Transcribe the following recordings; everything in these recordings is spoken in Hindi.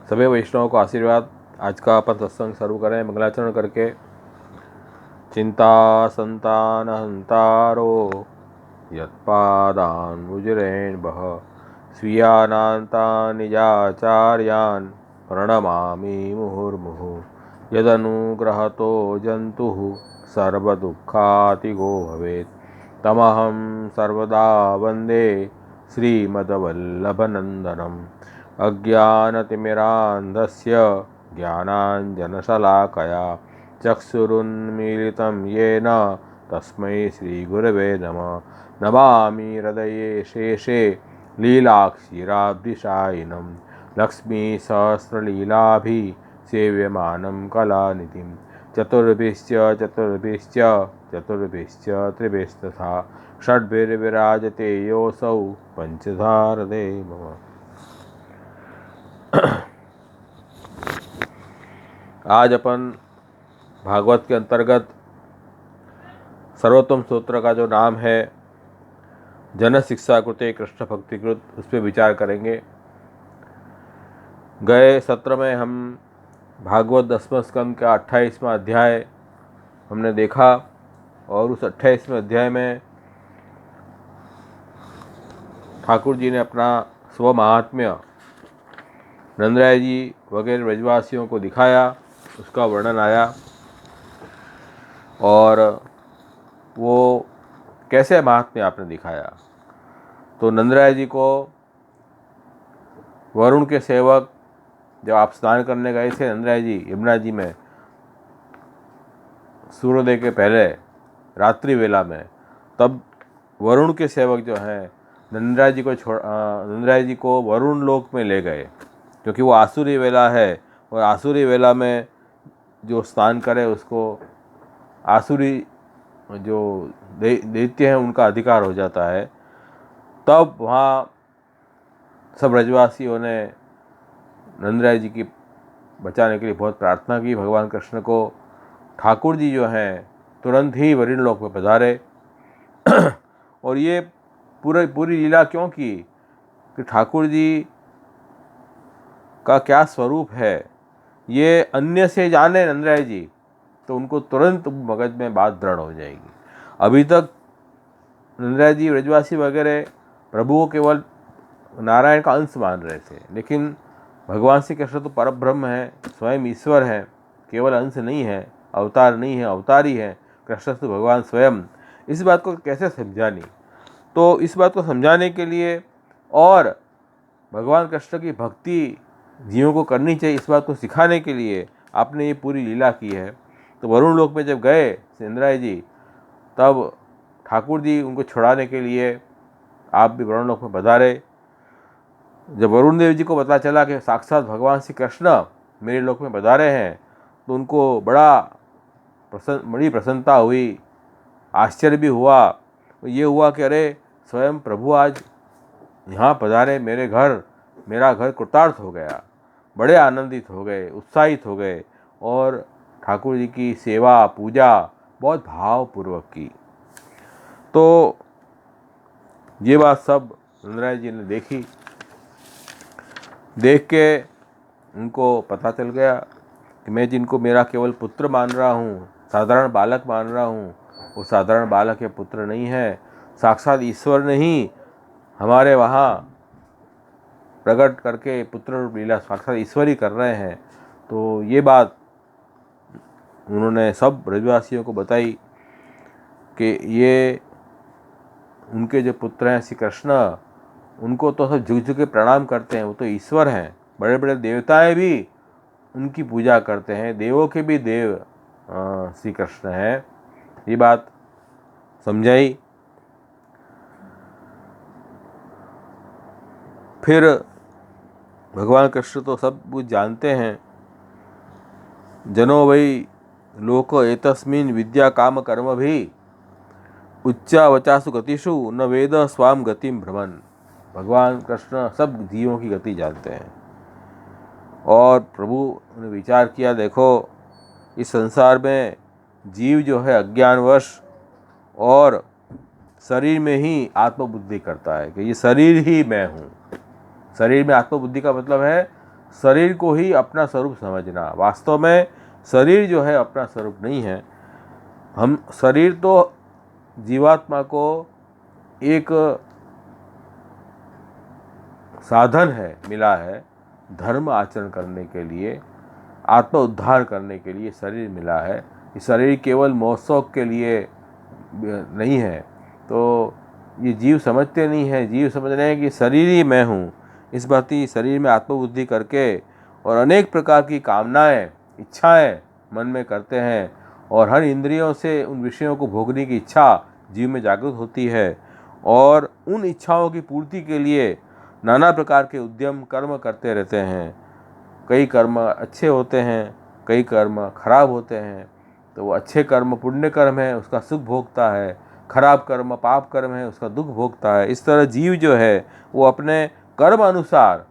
सभी वैष्णवों को आशीर्वाद। आज का अपन सत्संग शुरू करें मंगलाचरण करके। चिंता संतान हंतारो यत्पादान्मुजरेण बह स्वीयानान्ता निजाचार्यान् प्रणमामि मुहुर्मुहुः। यदनुग्रहतो जन्तुः सर्वदुःखातिगो भवेत् तमहं सर्वदा वन्दे श्रीमद्वल्लभनन्दनम्। अज्ञानतिमिरान्धस्य ज्ञानाञ्जनशलाकया चक्षुरुन्मीलितं येन तस्मै श्रीगुरवे नमः। नमामि हृदये शेषे लीलाक्षीराब्धिशायिनं लक्ष्मीसहस्रलीलाभिः सेव्यमानं कलानिधिं। चतुर्भिश्च त्रिभिस्तथा षड्भिर्विराजते योऽसौ पंचधारदे मम। आज अपन भागवत के अंतर्गत सर्वोत्तम स्तोत्र का जो नाम है जन शिक्षा कृते कृष्ण भक्तिकृत, उस पर विचार करेंगे। गए सत्र में हम भागवत 10वें स्कंद का 28वां अध्याय हमने देखा और उस 28वें अध्याय में ठाकुर जी ने अपना स्व महात्म्य नंदराय जी वगैरह ब्रजवासियों को दिखाया, उसका वर्णन आया और वो कैसे महात्म्य आपने दिखाया। तो नंदराय जी को वरुण के सेवक, जब आप स्नान करने गए थे नंदराय जी यमुना जी में सूर्योदय के पहले रात्रि वेला में, तब वरुण के सेवक जो हैं नंदराय जी को वरुण लोक में ले गए, क्योंकि वो आसुरी वेला है और आसुरी वेला में जो स्नान करे उसको आसुरी जो दैत्य हैं उनका अधिकार हो जाता है। तब वहाँ सब ब्रजवासियों ने नंदराय जी की बचाने के लिए बहुत प्रार्थना की भगवान कृष्ण को। ठाकुर जी जो हैं तुरंत ही वरुण लोक में पधारे और ये पूरी लीला क्यों की कि ठाकुर जी का क्या स्वरूप है ये अन्य से जाने नंदराय जी, तो उनको तुरंत मगज में बात दृढ़ हो जाएगी। अभी तक नंदराय जी ब्रजवासी वगैरह प्रभु को केवल नारायण का अंश मान रहे थे, लेकिन भगवान श्री कृष्ण तो परब्रह्म है, स्वयं ईश्वर है, केवल अंश नहीं है, अवतार नहीं है, अवतारी है। कृष्ण तो भगवान स्वयं। इस बात को कैसे समझानी, तो इस बात को समझाने के लिए और भगवान कृष्ण की भक्ति जीवों को करनी चाहिए, इस बात को सिखाने के लिए आपने ये पूरी लीला की है। तो वरुण लोक में जब गए नंदराय जी, तब ठाकुर जी उनको छुड़ाने के लिए आप भी वरुण लोक में पधारे। जब वरुण देव जी को पता चला कि साक्षात भगवान श्री कृष्ण मेरे लोक में पधारे हैं, तो उनको बड़ी प्रसन्नता हुई, आश्चर्य भी हुआ। तो ये हुआ कि अरे स्वयं प्रभु आज यहाँ पधारे मेरे घर, मेरा घर कृतार्थ हो गया। बड़े आनंदित हो गए, उत्साहित हो गए और ठाकुर जी की सेवा पूजा बहुत भावपूर्वक की। तो ये बात सब नंदराय जी ने देखी। देख के उनको पता चल गया कि मैं जिनको मेरा केवल पुत्र मान रहा हूँ, साधारण बालक मान रहा हूँ, वो साधारण बालक या पुत्र नहीं है, साक्षात ईश्वर ने ही हमारे वहाँ प्रकट करके पुत्र रूप लीला साक्षात ईश्वर ही कर रहे हैं। तो ये बात उन्होंने सब ब्रजवासियों को बताई कि ये उनके जो पुत्र हैं श्री कृष्ण, उनको तो सब झुक झुक के प्रणाम करते हैं, वो तो ईश्वर हैं। बड़े बड़े देवताएं भी उनकी पूजा करते हैं, देवों के भी देव श्री कृष्ण हैं। ये बात समझाई। फिर भगवान कृष्ण तो सब कुछ जानते हैं। जनो वै लोक एतस्मिन् विद्या काम कर्म भी उच्चा वचासु गतिषु न वेद स्वाम गतिम भ्रमन। भगवान कृष्ण सब जीवों की गति जानते हैं। और प्रभु ने विचार किया, देखो इस संसार में जीव जो है अज्ञानवश और शरीर में ही आत्मबुद्धि करता है कि ये शरीर ही मैं हूँ। शरीर में आत्मबुद्धि का मतलब है शरीर को ही अपना स्वरूप समझना। वास्तव में शरीर जो है अपना स्वरूप नहीं है। हम शरीर तो जीवात्मा को एक साधन है, मिला है धर्म आचरण करने के लिए, आत्म उद्धार करने के लिए शरीर मिला है। ये शरीर केवल महोत्सव के लिए नहीं है। तो ये जीव समझते नहीं है। जीव समझ रहे हैं कि शरीर ही मैं हूँ। इस भांति शरीर में आत्मबुद्धि करके और अनेक प्रकार की कामनाएं, इच्छाएं मन में करते हैं और हर इंद्रियों से उन विषयों को भोगने की इच्छा जीव में जागृत होती है और उन इच्छाओं की पूर्ति के लिए नाना प्रकार के उद्यम कर्म करते रहते हैं। कई कर्म अच्छे होते हैं, कई कर्म खराब होते हैं। तो वो अच्छे कर्म पुण्य कर्म है, उसका सुख भोगता है। खराब कर्म पाप कर्म है, उसका दुख भोगता है। इस तरह जीव जो है वो अपने कर्म अनुसार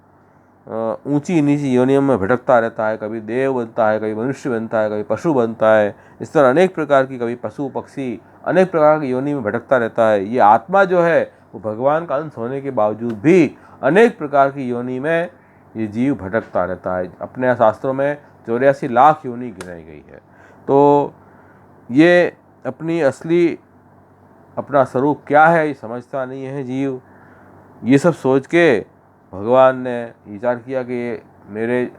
ऊंची नीची योनियों में भटकता रहता है। कभी देव बनता है, कभी मनुष्य बनता है, कभी पशु बनता है। इस तरह अनेक प्रकार की, कभी पशु पक्षी, अनेक प्रकार की योनि में भटकता रहता है। ये आत्मा जो है वो भगवान का अंश होने के बावजूद भी अनेक प्रकार की योनि में ये जीव भटकता रहता है। अपने शास्त्रों में 84 लाख योनि गिनाई गई है। तो ये अपनी असली अपना स्वरूप क्या है ये समझता नहीं है जीव। ये सब सोच के भगवान ने विचार किया कि ये मेरे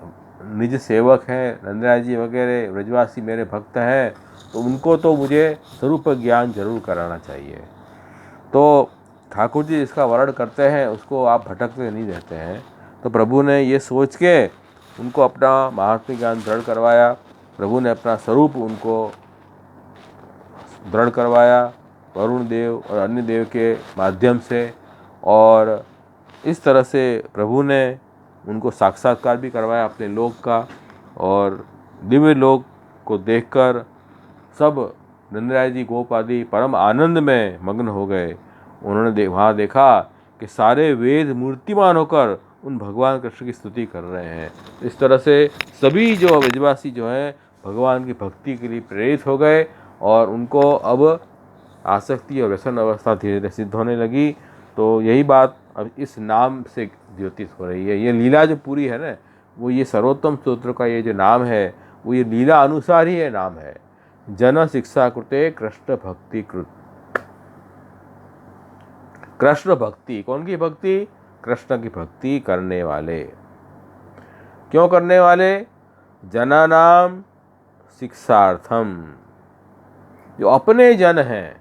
निज सेवक हैं, नंदराज जी वगैरह ब्रजवासी मेरे भक्त हैं, तो उनको तो मुझे स्वरूप ज्ञान जरूर कराना चाहिए। तो ठाकुर जी इसका वर्णन करते हैं, उसको आप भटकते नहीं रहते हैं। तो प्रभु ने ये सोच के उनको अपना महात्म्य ज्ञान दृढ़ करवाया। प्रभु ने अपना स्वरूप उनको दृढ़ करवाया वरुण देव और अन्य देव के माध्यम से, और इस तरह से प्रभु ने उनको साक्षात्कार भी करवाया अपने लोक का। और दिव्य लोक को देखकर सब नंदराय जी गोप आदि परम आनंद में मग्न हो गए। उन्होंने वहाँ देखा कि सारे वेद मूर्तिमान होकर उन भगवान कृष्ण की स्तुति कर रहे हैं। इस तरह से सभी जो ब्रजवासी जो हैं भगवान की भक्ति के लिए प्रेरित हो गए और उनको अब आसक्ति और व्यसन अवस्था धीरे धीरे सिद्ध होने लगी। तो यही बात अब इस नाम से ज्योतिष हो रही है। ये लीला जो पूरी है ना, वो ये सर्वोत्तम स्तोत्र का ये जो नाम है वो ये लीला अनुसार ही ये नाम है। जन शिक्षा कृते कृष्ण भक्ति कृत। कृष्ण भक्ति, कौन की भक्ति? कृष्ण की भक्ति करने वाले। क्यों करने वाले? जनानाम शिक्षार्थम। जो अपने जन हैं,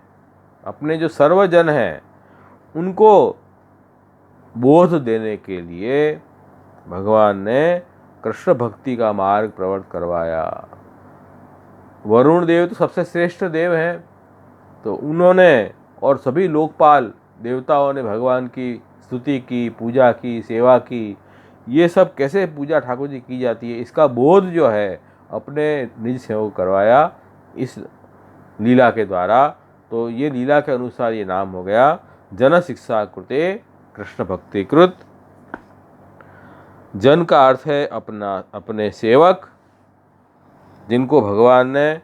अपने जो सर्वजन हैं, उनको बोध देने के लिए भगवान ने कृष्ण भक्ति का मार्ग प्रवृत्त करवाया। वरुण देव तो सबसे श्रेष्ठ देव हैं, तो उन्होंने और सभी लोकपाल देवताओं ने भगवान की स्तुति की, पूजा की, सेवा की। ये सब कैसे पूजा ठाकुर जी की जाती है, इसका बोध जो है अपने निज सेवक करवाया इस लीला के द्वारा। तो ये लीला के अनुसार ये नाम हो गया जन शिक्षा कृते कृष्ण भक्ति कृत। जन का अर्थ है अपना, अपने सेवक, जिनको भगवान ने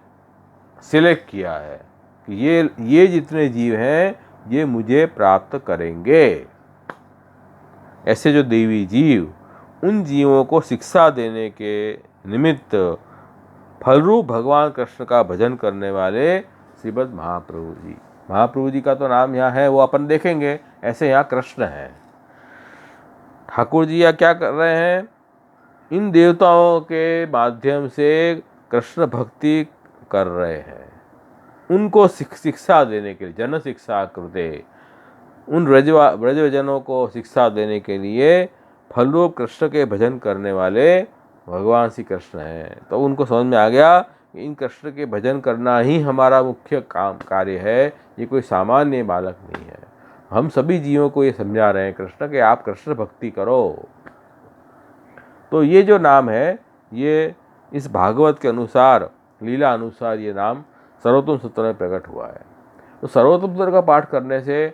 सिलेक्ट किया है कि ये जितने जीव हैं ये मुझे प्राप्त करेंगे। ऐसे जो देवी जीव, उन जीवों को शिक्षा देने के निमित्त फलरूप भगवान कृष्ण का भजन करने वाले श्रीमद् महाप्रभु जी। महाप्रभु जी का तो नाम यहाँ है, वो अपन देखेंगे। ऐसे यहाँ कृष्ण हैं। ठाकुर जी यहाँ क्या कर रहे हैं? इन देवताओं के माध्यम से कृष्ण भक्ति कर रहे हैं। उनको शिक्षा देने के लिए, जन शिक्षा कृते, उन ब्रजजनों को शिक्षा देने के लिए फलरूप कृष्ण के भजन करने वाले भगवान श्री कृष्ण हैं। तो उनको समझ में आ गया कि इन कृष्ण के भजन करना ही हमारा मुख्य कार्य है। ये कोई सामान्य बालक नहीं है। हम सभी जीवों को ये समझा रहे हैं कृष्ण कि आप कृष्ण भक्ति करो। तो ये जो नाम है ये इस भागवत के अनुसार, लीला अनुसार ये नाम सर्वोत्तम सूत्र में प्रकट हुआ है। तो सर्वोत्तम सूत्र का पाठ करने से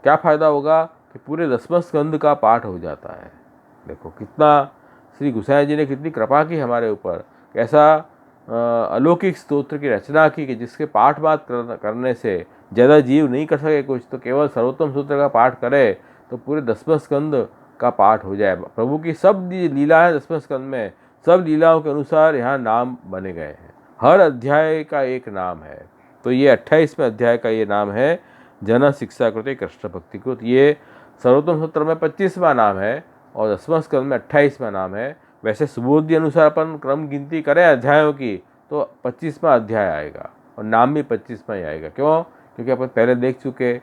क्या फ़ायदा होगा कि पूरे 10वें स्कंद का पाठ हो जाता है। देखो कितना श्री गोसाई जी ने कितनी कृपा की हमारे ऊपर, कैसा अलौकिक स्तोत्र की रचना की कि जिसके पाठ बात करने से ज़्यादा जीव नहीं कर सके कुछ, तो केवल सर्वोत्तम सूत्र का पाठ करे तो पूरे 10वें स्कंद का पाठ हो जाए। प्रभु की सब लीला है 10वें स्कंद में, सब लीलाओं के अनुसार यहाँ नाम बने गए हैं, हर अध्याय का एक नाम है। तो ये 28वें अध्याय का ये नाम है जन शिक्षा कृते कृष्ण भक्ति कृत। ये सर्वोत्तम सूत्र में 25वां नाम है और 10वां स्कंद में 28वां नाम है। वैसे सुबोधि अनुसार अपन क्रम गिनती करें अध्यायों की तो 25वां अध्याय आएगा और नाम भी 25वां ही आएगा। क्यों? क्योंकि अपन पहले देख चुके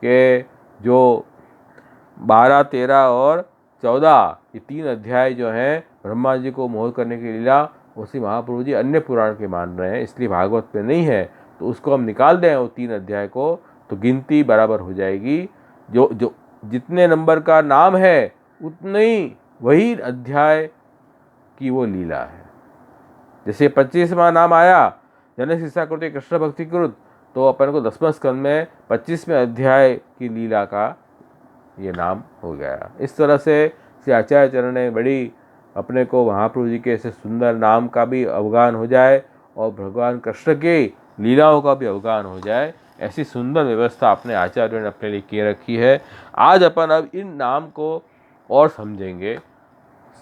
कि जो 12, 13 और 14 ये 3 अध्याय जो हैं ब्रह्मा जी को मोह करने की लीला, उसी महाप्रभु जी अन्य पुराण के मान रहे हैं, इसलिए भागवत में नहीं है। तो उसको हम निकाल दें वो 3 अध्याय को, तो गिनती बराबर हो जाएगी। जो जो जितने नंबर का नाम है उतने ही वही अध्याय की वो लीला है। जैसे 25वां नाम आया जन शिक्षा कृते कृष्ण भक्ति कृत, तो अपन को 10वें स्कंद में 25वें अध्याय की लीला का ये नाम हो गया। इस तरह से श्री आचार्य चरण ने बड़ी अपने को महाप्रभु जी के ऐसे सुंदर नाम का भी अवगान हो जाए और भगवान कृष्ण के लीलाओं का भी अवगान हो जाए, ऐसी सुंदर व्यवस्था अपने आचार्यों ने अपने लिए किए रखी है। आज अपन अब इन नाम को और समझेंगे,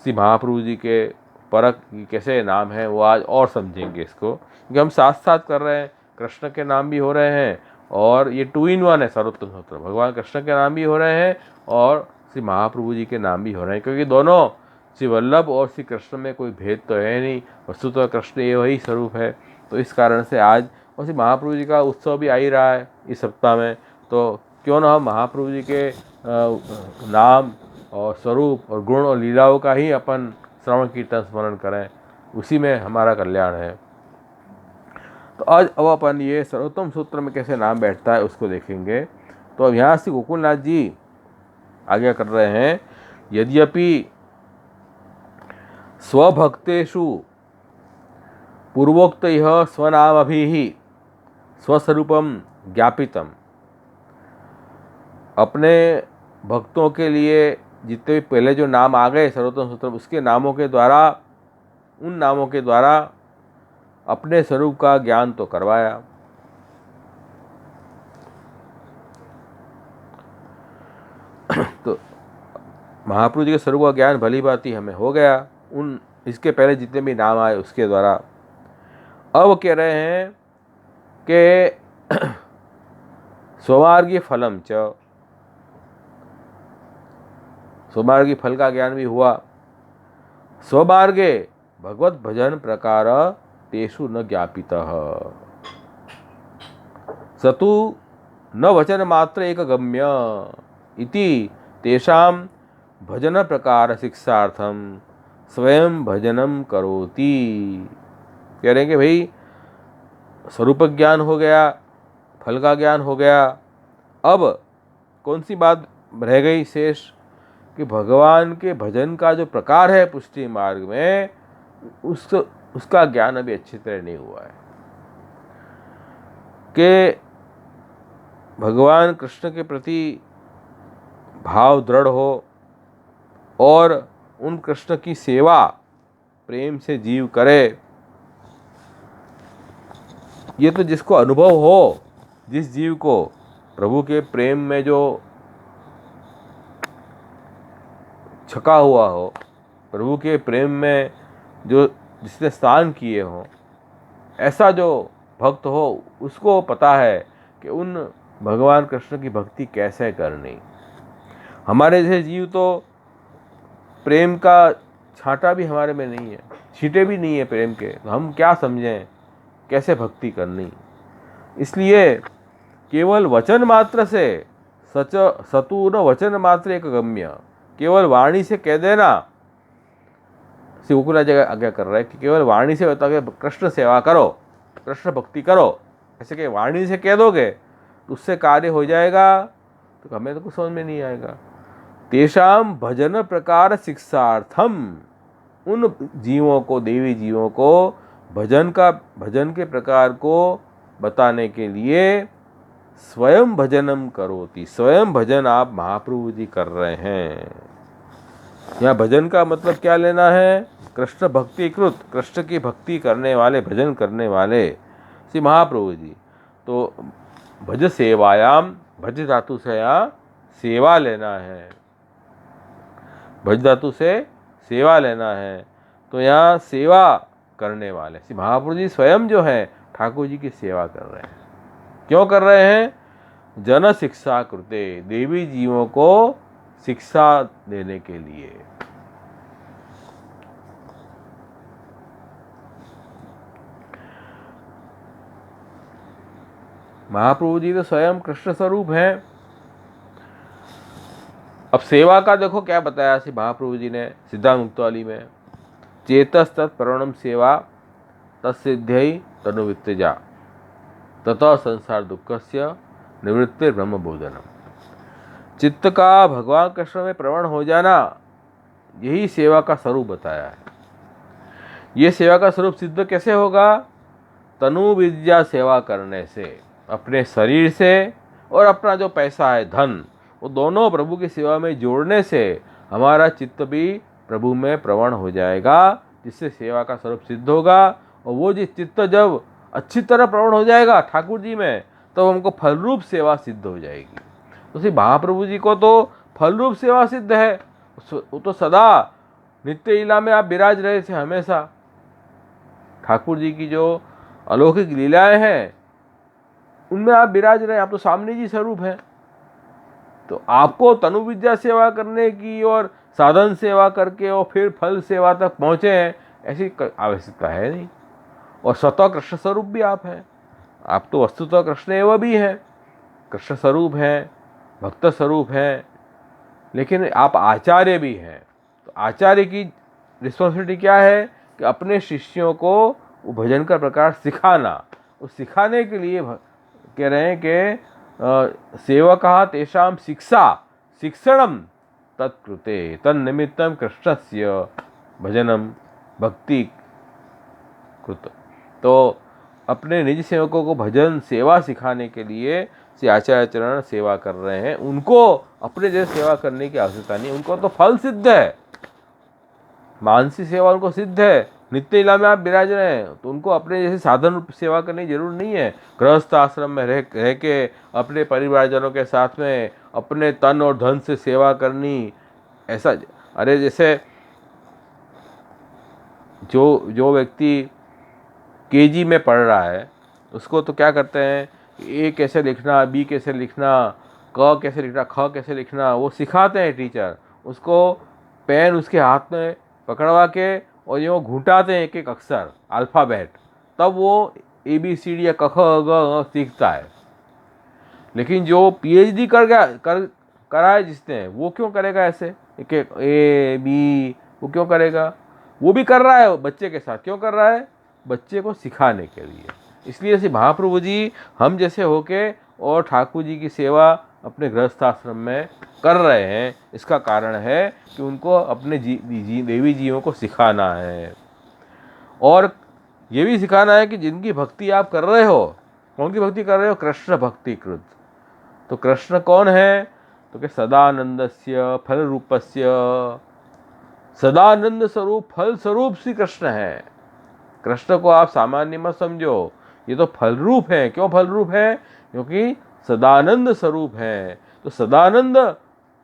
श्री महाप्रभु जी के परक कैसे नाम है वो आज और समझेंगे इसको, क्योंकि हम साथ साथ कर रहे हैं, कृष्ण के नाम भी हो रहे हैं और ये 2 in 1 है सर्वोत्तम सूत्र। भगवान कृष्ण के नाम भी हो रहे हैं और श्री महाप्रभु जी के नाम भी हो रहे हैं, क्योंकि दोनों श्री वल्लभ और श्री कृष्ण में कोई भेद तो है नहीं, वस्तुतः कृष्ण ये वही स्वरूप है। तो इस कारण से आज और श्री महाप्रभु जी का उत्सव भी आ ही रहा है इस सप्ताह में, तो क्यों ना हम महाप्रभु जी के नाम और स्वरूप और गुण और लीलाओं का ही अपन श्रवण कीर्तन स्मरण करें, उसी में हमारा कल्याण है। तो आज अब अपन ये सर्वोत्तम सूत्र में कैसे नाम बैठता है उसको देखेंगे। तो अब यहाँ से गोकुलनाथ जी आगे कर रहे हैं, यद्यपि स्वभक्तेषु पूर्वोक्त यह स्वनामभिः स्वस्वरूपम ज्ञापितम, अपने भक्तों के लिए जितने भी पहले जो नाम आ गए सर्वोत्तम सूत्र, उसके नामों के द्वारा, उन नामों के द्वारा अपने स्वरूप का ज्ञान तो करवाया। तो महाप्रभु जी के स्वरूप का ज्ञान भली भांति हमें हो गया उन इसके पहले जितने भी नाम आए उसके द्वारा। अब कह रहे हैं कि स्वमार्गी फलम च, स्वमार्गी फल का ज्ञान भी हुआ। स्वमार्गे भगवत भजन प्रकार तेषु न ज्ञापितः, सतु न वचन मात्र एक गम्य इति तेषाम भजन प्रकार शिक्षार्थम स्वयं भजनम करोति। कह रहे हैं कि भाई स्वरूप ज्ञान हो गया, फल का ज्ञान हो गया, अब कौन सी बात रह गई शेष कि भगवान के भजन का जो प्रकार है पुष्टि मार्ग में, उसका ज्ञान अभी अच्छी तरह नहीं हुआ है। कि भगवान कृष्ण के प्रति भाव दृढ़ हो और उन कृष्ण की सेवा प्रेम से जीव करे, ये तो जिसको अनुभव हो, जिस जीव को प्रभु के प्रेम में जो छका हुआ हो, प्रभु के प्रेम में जो जिसने स्नान किए हों, ऐसा जो भक्त हो उसको पता है कि उन भगवान कृष्ण की भक्ति कैसे करनी। हमारे जैसे जीव तो प्रेम का छांटा भी हमारे में नहीं है, छींटे भी नहीं है प्रेम के, तो हम क्या समझें कैसे भक्ति करनी। इसलिए केवल वचन मात्र से सतु न वचन मात्र एक गम्य, केवल वाणी से कह देना, श्री गोकुल जगह आज्ञा कर रहा है कि केवल वाणी से बता के कृष्ण सेवा करो, कृष्ण भक्ति करो, ऐसे कि वाणी से कह दोगे तो उससे कार्य हो जाएगा, तो हमें तो कुछ समझ में नहीं आएगा। तेषाम भजन प्रकार शिक्षार्थम, उन जीवों को, देवी जीवों को भजन के प्रकार को बताने के लिए स्वयं भजनम करोति, स्वयं भजन आप महाप्रभु जी कर रहे हैं। यहाँ भजन का मतलब क्या लेना है? कृष्ण भक्ति कृत, कृष्ण की भक्ति करने वाले, भजन करने वाले श्री महाप्रभु जी। तो भज सेवायाम, भज धातु से यहाँ सेवा लेना है। भज धातु से सेवा लेना है, तो यहाँ सेवा करने वाले श्री महाप्रभु जी स्वयं जो है ठाकुर जी की सेवा कर रहे हैं। क्यों कर रहे हैं? जन शिक्षा कृते, देवी जीवों को शिक्षा देने के लिए। महाप्रभु जी तो स्वयं कृष्ण स्वरूप हैं। अब सेवा का देखो क्या बताया श्री महाप्रभु जी ने सिद्धांत मुक्तवाली में, चेतस्तत् प्रवणम सेवा तत्सिद्ध्यै तनुवित्तजा ततः संसार दुःखस्य निवृत्तिर ब्रह्म बोधनम। चित्त का भगवान कृष्ण में प्रवण हो जाना, यही सेवा का स्वरूप बताया है। ये सेवा का स्वरूप सिद्ध कैसे होगा? तनु विद्या सेवा करने से, अपने शरीर से और अपना जो पैसा है धन, वो दोनों प्रभु की सेवा में जोड़ने से हमारा चित्त भी प्रभु में प्रवण हो जाएगा, जिससे सेवा का स्वरूप सिद्ध होगा। और वो जिस चित्त जब अच्छी तरह प्रवण हो जाएगा ठाकुर जी में, तो हमको फल रूप सेवा सिद्ध हो जाएगी। तो श्री महाप्रभु जी को तो फल रूप सेवा सिद्ध है, वो तो सदा नित्य लीला में आप विराज रहे थे हमेशा। ठाकुर जी की जो अलौकिक लीलाएं हैं उनमें आप विराज रहे, आप तो सामने जी स्वरूप हैं। तो आपको तनु विद्या सेवा करने की और साधन सेवा करके और फिर फल सेवा तक पहुँचे हैं, ऐसी आवश्यकता है नहीं। और स्वतः कृष्ण स्वरूप भी आप हैं, आप तो वस्तुतः कृष्ण एवं भी हैं, कृष्ण स्वरूप हैं, भक्त स्वरूप हैं, लेकिन आप आचार्य भी हैं। तो आचार्य की रिस्पॉन्सिबिलिटी क्या है कि अपने शिष्यों को वो भजन का प्रकार सिखाना। उस सिखाने के लिए कह रहे हैं कि सेवकः तेषां शिक्षणम तत्कृते तन्निमित्तं कृष्णस्य भजनम भक्ति कृत। तो अपने निज सेवकों को भजन सेवा सिखाने के लिए श्री आचार्य चरण सेवा कर रहे हैं। उनको अपने जैसे सेवा करने की आवश्यकता नहीं, उनको तो फल सिद्ध है, मानसी सेवा उनको सिद्ध है। नित्य लीला में आप विराज रहे हैं तो उनको अपने जैसे साधन रूप सेवा करने की जरूर नहीं है। गृहस्थ आश्रम में रह के अपने परिवारजनों के साथ में अपने तन और धन से सेवा करनी, ऐसा अरे जैसे जो व्यक्ति केजी में पढ़ रहा है उसको तो क्या करते हैं, ए कैसे लिखना, बी कैसे लिखना, क कैसे लिखना, ख कैसे लिखना, वो सिखाते हैं टीचर। उसको पेन उसके हाथ में पकड़वा के और ये वो घुटाते हैं एक एक अक्षर अल्फ़ाबेट, तब वो ABCD या क ख ग घ सीखता है। लेकिन जो PhD करा है जिसने, वो क्यों करेगा ऐसे एक एक A B, वो क्यों करेगा? वो भी कर रहा है बच्चे के साथ, क्यों कर रहा है? बच्चे को सिखाने के लिए। इसलिए श्री महाप्रभु जी हम जैसे होके और ठाकुर जी की सेवा अपने गृहस्थाश्रम में कर रहे हैं, इसका कारण है कि उनको अपने देवी जीवों को सिखाना है। और ये भी सिखाना है कि जिनकी भक्ति आप कर रहे हो, कौन की भक्ति कर रहे हो? कृष्ण भक्ति कृत। तो कृष्ण कौन है? तो कि सदानंदस्य फल रूपस्य, सदानंद स्वरूप फल स्वरूप श्री कृष्ण है। कृष्ण को आप सामान्य मत समझो, ये तो फल रूप है। क्यों फल रूप है? क्योंकि सदानंद स्वरूप है। तो सदानंद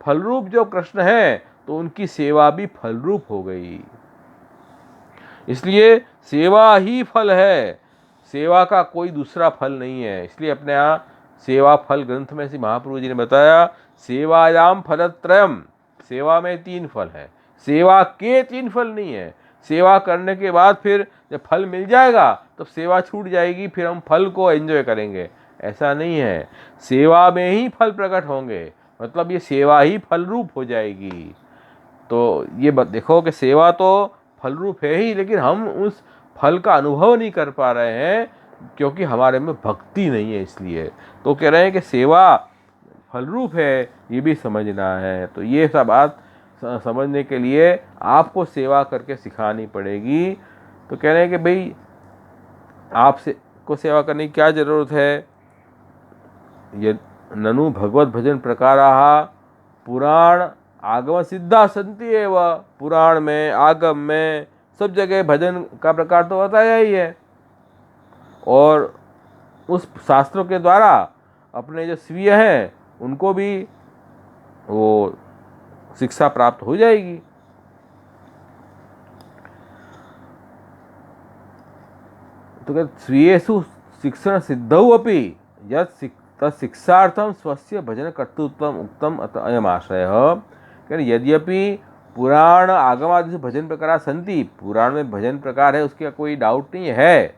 फल रूप जो कृष्ण है, तो उनकी सेवा भी फल रूप हो गई। इसलिए सेवा ही फल है, सेवा का कोई दूसरा फल नहीं है। इसलिए अपने यहाँ सेवा फल ग्रंथ में श्री महाप्रभु जी ने बताया, सेवायाम फलत्रयम, सेवा में 3 फल है, सेवा के 3 फल नहीं है। सेवा करने के बाद फिर जब फल मिल जाएगा तब सेवा छूट जाएगी, फिर हम फल को एंजॉय करेंगे, ऐसा नहीं है। सेवा में ही फल प्रकट होंगे, मतलब ये सेवा ही फल रूप हो जाएगी। तो ये देखो कि सेवा तो फल रूप है ही, लेकिन हम उस फल का अनुभव नहीं कर पा रहे हैं क्योंकि हमारे में भक्ति नहीं है। इसलिए तो कह रहे हैं कि सेवा फल रूप है, ये भी समझना है। तो ये सब बात समझने के लिए आपको सेवा करके सिखानी पड़ेगी। तो कह रहे हैं कि भाई को सेवा करने की क्या ज़रूरत है? ये ननु भगवत भजन प्रकाराः पुराण आगम सिद्धा संति एव। पुराण में, आगम में, सब जगह भजन का प्रकार तो बताया ही है, और उस शास्त्रों के द्वारा अपने जो स्वीय हैं उनको भी वो शिक्षा प्राप्त हो जाएगी। तो कहते स्वीयेषु शिक्षण सिद्धौ अपि यत् शिक्षार्थम स्वस्य भजन कर्तृत्वम उक्तम अयम आशय। यद्यपि पुराण आगमादि भजन प्रकार संति, पुराण में भजन प्रकार है उसका कोई डाउट नहीं है,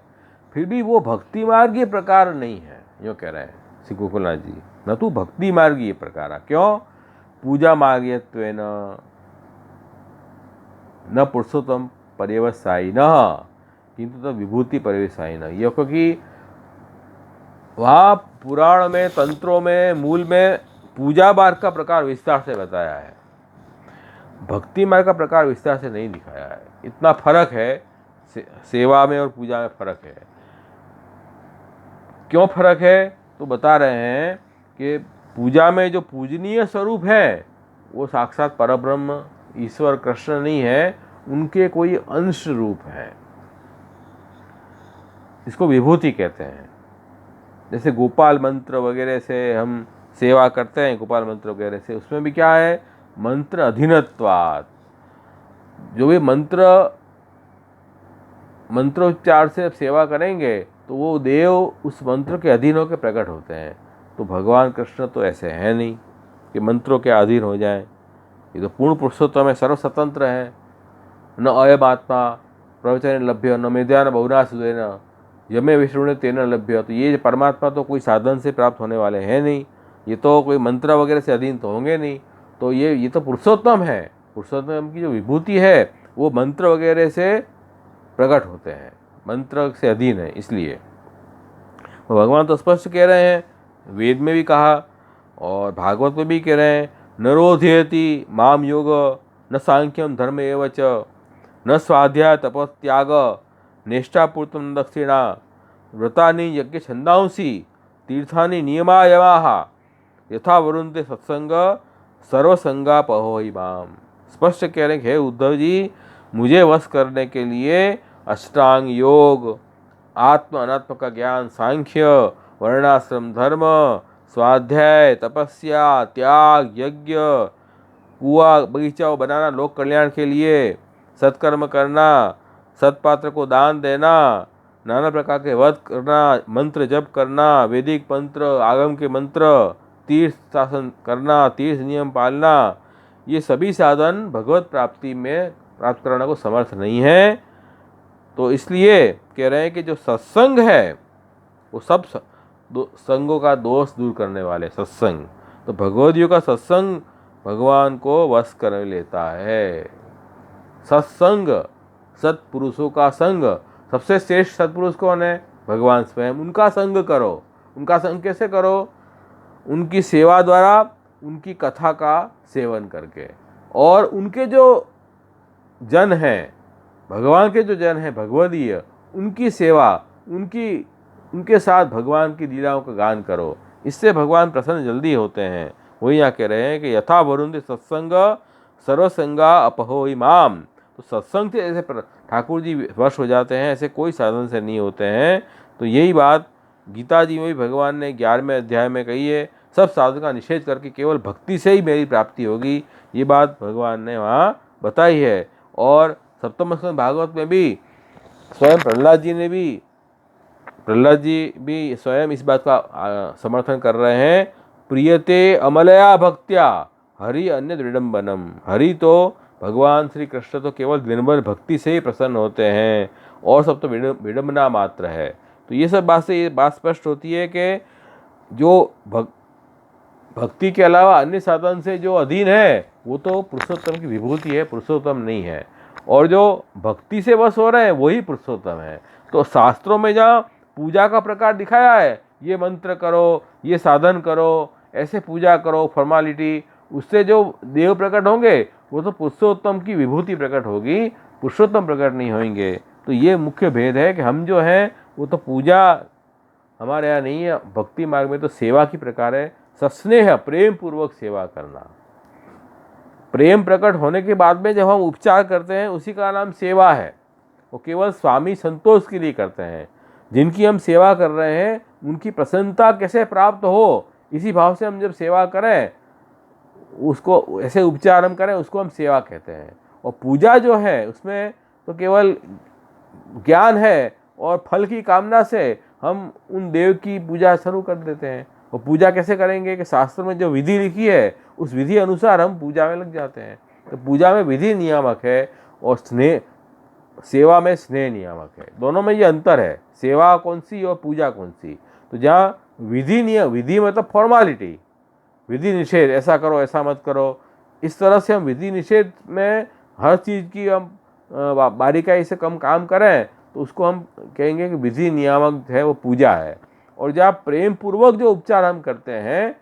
फिर भी वो भक्ति मार्गीय प्रकार नहीं है, यो कह रहे हैं श्री गोकुलनाथ जी। न तो भक्ति मार्गीय प्रकार, क्यों? पूजा मार्गीयत्वेन न पुरुषोत्तम पर्यवसायी न किंतु तो विभूति पर्यवसायी न। यह क्योंकि वहाँ पुराण में, तंत्रों में, मूल में पूजा मार्ग का प्रकार विस्तार से बताया है, भक्ति मार्ग का प्रकार विस्तार से नहीं दिखाया है। इतना फर्क है, सेवा में और पूजा में फर्क है। क्यों फर्क है? तो बता रहे हैं कि पूजा में जो पूजनीय स्वरूप है वो साक्षात परब्रह्म ईश्वर कृष्ण नहीं है, उनके कोई अंश रूप है, इसको विभूति कहते हैं। जैसे गोपाल मंत्र वगैरह से हम सेवा करते हैं, गोपाल मंत्र वगैरह से, उसमें भी क्या है? मंत्र अधीनत्वात्। जो भी मंत्रोच्चार से सेवा करेंगे तो वो देव उस मंत्र के अधीन होकर प्रकट होते हैं। तो भगवान कृष्ण तो ऐसे हैं नहीं कि मंत्रों के अधीन हो जाएं। ये तो पूर्ण पुरुषोत्तम है, सर्वस्वतंत्र है। न अयम आत्मा प्रवचन लभ्य न मेध्या न बहुना सुदेन यमे विष्णु तेन लभ्य। तो ये परमात्मा तो कोई साधन से प्राप्त होने वाले हैं नहीं, ये तो कोई मंत्र वगैरह से अधीन तो होंगे नहीं। तो ये तो पुरुषोत्तम है, पुरुषोत्तम की जो विभूति है वो मंत्र वगैरह से प्रकट होते हैं, मंत्र से अधीन है। इसलिए भगवान तो स्पष्ट कह रहे हैं, वेद में भी कहा और भागवत में भी कह रहे हैं, न रोधयति माम योग न सांख्यम धर्म एव च न स्वाध्याय तपस्त्याग निष्ठापूर्तम दक्षिणा व्रतानि यज्ञ छंदांसी तीर्थानि नियमा यमाः यथा वरुणते सत्संग सर्वसंगा पहोहि माम। स्पष्ट कह रहे हैं, हे उद्धव जी, मुझे वश करने के लिए अष्टांग योग, आत्म अनात्म का ज्ञान, सांख्य, वर्णाश्रम धर्म, स्वाध्याय, तपस्या, त्याग, यज्ञ, कुआ बगीचा बनाना लोक कल्याण के लिए, सत्कर्म करना, सत्पात्र को दान देना, नाना प्रकार के व्रत करना, मंत्र जप करना, वैदिक मंत्र, आगम के मंत्र, तीर्थ शासन करना, तीर्थ नियम पालना, ये सभी साधन भगवत प्राप्ति में प्राप्त करने को समर्थ नहीं है। तो इसलिए कह रहे हैं कि जो सत्संग है वो सब संगों का दोष दूर करने वाले सत्संग। तो भगवदियों का सत्संग भगवान को वश कर लेता है। सत्संग, सत्पुरुषों का संग, सबसे श्रेष्ठ सत्पुरुष कौन है? भगवान स्वयं। उनका संग करो। उनका संग कैसे करो? उनकी सेवा द्वारा, उनकी कथा का सेवन करके, और उनके जो जन हैं, भगवान के जो जन हैं भगवदीय, उनकी सेवा, उनके साथ भगवान की लीलाओं का गान करो। इससे भगवान प्रसन्न जल्दी होते हैं। वही यहाँ कह रहे हैं कि यथा वरुण सत्संग सर्वसंगा अपहोहि माम। तो सत्संग से ऐसे ठाकुर जी वश हो जाते हैं, ऐसे कोई साधन से नहीं होते हैं। तो यही बात गीता जी में भी भगवान ने 11वें अध्याय में कही है, सब साधन का निषेध करके केवल भक्ति से ही मेरी प्राप्ति होगी। ये बात भगवान ने वहाँ बताई है। और सप्तम स्कंद भागवत में भी स्वयं प्रहलाद जी भी स्वयं इस बात का समर्थन कर रहे हैं, प्रियते अमलया भक्त्या हरि अन्य दृढ़म्बनम। हरि तो भगवान श्री कृष्ण तो केवल निर्मल भक्ति से ही प्रसन्न होते हैं, और सब तो विडम्बना मात्र है। तो ये सब बात से ये बात स्पष्ट होती है कि जो भक्ति के अलावा अन्य साधन से जो अधीन है वो तो पुरुषोत्तम की विभूति है, पुरुषोत्तम नहीं है। और जो भक्ति से वश हो रहे हैं वही पुरुषोत्तम है। तो शास्त्रों में जहाँ पूजा का प्रकार दिखाया है, ये मंत्र करो, ये साधन करो, ऐसे पूजा करो, फॉर्मालिटी, उससे जो देव प्रकट होंगे वो तो पुरुषोत्तम की विभूति प्रकट होगी, पुरुषोत्तम प्रकट नहीं होंगे। तो ये मुख्य भेद है कि हम जो हैं वो तो पूजा हमारे यहाँ नहीं है, भक्ति मार्ग में तो सेवा की प्रकार है, सस्नेह प्रेम पूर्वक सेवा करना। प्रेम प्रकट होने के बाद में जब हम उपचार करते हैं उसी का नाम सेवा है। वो केवल स्वामी संतोष के लिए करते हैं। जिनकी हम सेवा कर रहे हैं उनकी प्रसन्नता कैसे प्राप्त हो, इसी भाव से हम जब सेवा करें, उसको ऐसे उपचार हम करें, उसको हम सेवा कहते हैं। और पूजा जो है उसमें तो केवल ज्ञान है, और फल की कामना से हम उन देव की पूजा शुरू कर देते हैं। और पूजा कैसे करेंगे कि शास्त्र में जो विधि लिखी है उस विधि अनुसार हम पूजा में लग जाते हैं। तो पूजा में विधि नियामक है और सेवा में स्नेह नियामक है। दोनों में ये अंतर है, सेवा कौन सी और पूजा कौन सी। तो जहाँ विधि मतलब फॉर्मालिटी, विधि निषेध, ऐसा करो ऐसा मत करो, इस तरह से हम विधि निषेध में हर चीज़ की हम बारीकाई से कम काम करें तो उसको हम कहेंगे कि विधि नियामक है वो पूजा है। और जहाँ प्रेम पूर्वक जो उपचार हम करते हैं,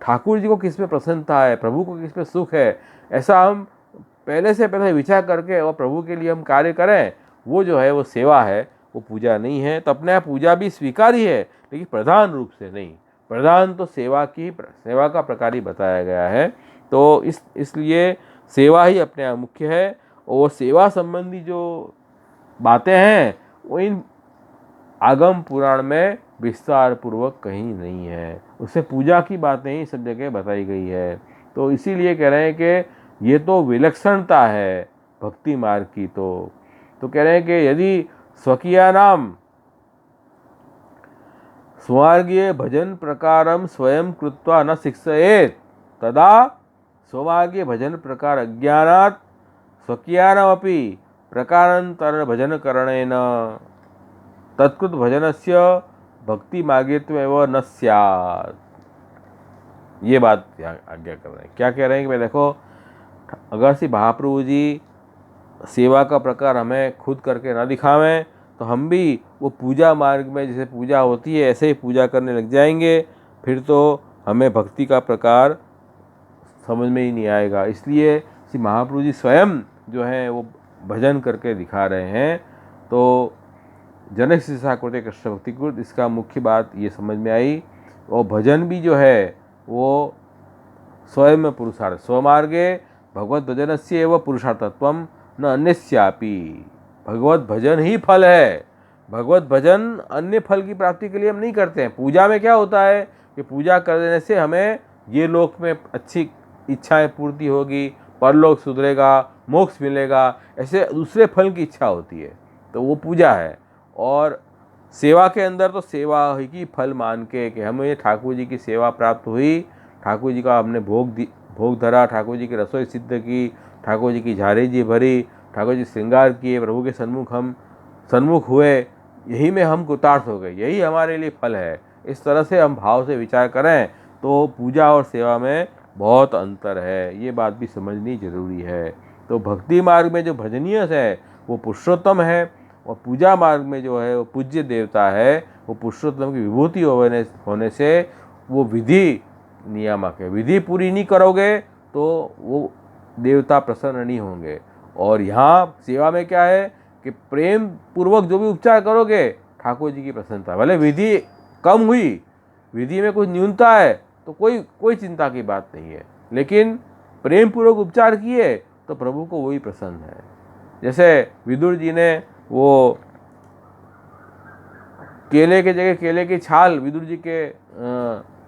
ठाकुर जी को किस में प्रसन्नता है, प्रभु को किस में सुख है, ऐसा हम पहले से पहले विचार करके और प्रभु के लिए हम कार्य करें, वो जो है वो सेवा है, वो पूजा नहीं है। तो अपने आप पूजा भी स्वीकार्य है लेकिन प्रधान रूप से नहीं। प्रधान तो सेवा का प्रकार ही बताया गया है। तो इसलिए सेवा ही अपने आप मुख्य है। और सेवा संबंधी जो बातें हैं वो इन आगम पुराण में विस्तार पूर्वक कहीं नहीं है, उससे पूजा की बातें ही सब जगह बताई गई है। तो इसीलिए कह रहे हैं कि ये तो विलक्षणता है भक्ति मार्ग की। तो कह रहे हैं कि यदि स्वकीया नाम स्वमार्गीय भजन प्रकारम स्वयं कृत्वा न शिक्षयेत तदा स्वमार्गीय भजन प्रकार अज्ञानात् स्वकीयानमपि प्रकारांतर भजन करणेन तत्कृत भजनस्य भक्ति मार्गेत्वेव न स्यात्। ये बात आज्ञा कर रहे हैं। क्या कह रहे हैं कि भाई देखो, अगर से महाप्रभु जी सेवा का प्रकार हमें खुद करके ना दिखावें तो हम भी वो पूजा मार्ग में जैसे पूजा होती है ऐसे ही पूजा करने लग जाएंगे, फिर तो हमें भक्ति का प्रकार समझ में ही नहीं आएगा। इसलिए श्री महाप्रभु जी स्वयं जो है वो भजन करके दिखा रहे हैं। तो जनक शिष्या कृते कृष्ण भक्ति कृत, इसका मुख्य बात ये समझ में आई। और भजन भी जो है वो स्वयं में पुरुषार्थ, स्वमार्गे भगवत भजन से एवं पुरुषार्थत्वम न अन्यस्यापि। भगवत भजन ही फल है। भगवत भजन अन्य फल की प्राप्ति के लिए हम नहीं करते हैं। पूजा में क्या होता है कि पूजा करने से हमें ये लोक में अच्छी इच्छाएं पूर्ति होगी, परलोक सुधरेगा, मोक्ष मिलेगा, ऐसे दूसरे फल की इच्छा होती है, तो वो पूजा है। और सेवा के अंदर तो सेवा ही की फल मान के कि हमें ठाकुर जी की सेवा प्राप्त हुई, ठाकुर जी का हमने भोग धरा, ठाकुर जी की रसोई सिद्ध की, ठाकुर जी की झारी जी भरी, ठाकुर जी श्रृंगार किए, प्रभु के सन्मुख हुए, यही में हम कृतार्थ हो गए, यही हमारे लिए फल है। इस तरह से हम भाव से विचार करें तो पूजा और सेवा में बहुत अंतर है, ये बात भी समझनी जरूरी है। तो भक्ति मार्ग में जो भजनीय है वो पुरुषोत्तम है, और पूजा मार्ग में जो है वो पूज्य देवता है, वो पुरुषोत्तम की विभूति होने से वो विधि नियामक है। विधि पूरी नहीं करोगे तो वो देवता प्रसन्न नहीं होंगे। और यहाँ सेवा में क्या है कि प्रेम पूर्वक जो भी उपचार करोगे ठाकुर जी की प्रसन्नता। भले विधि कम हुई, विधि में कुछ न्यूनता है तो कोई चिंता की बात नहीं है, लेकिन प्रेम पूर्वक उपचार किए तो प्रभु को वही प्रसन्न है। जैसे विदुर जी ने वो केले के जगह केले की छाल विदुर जी के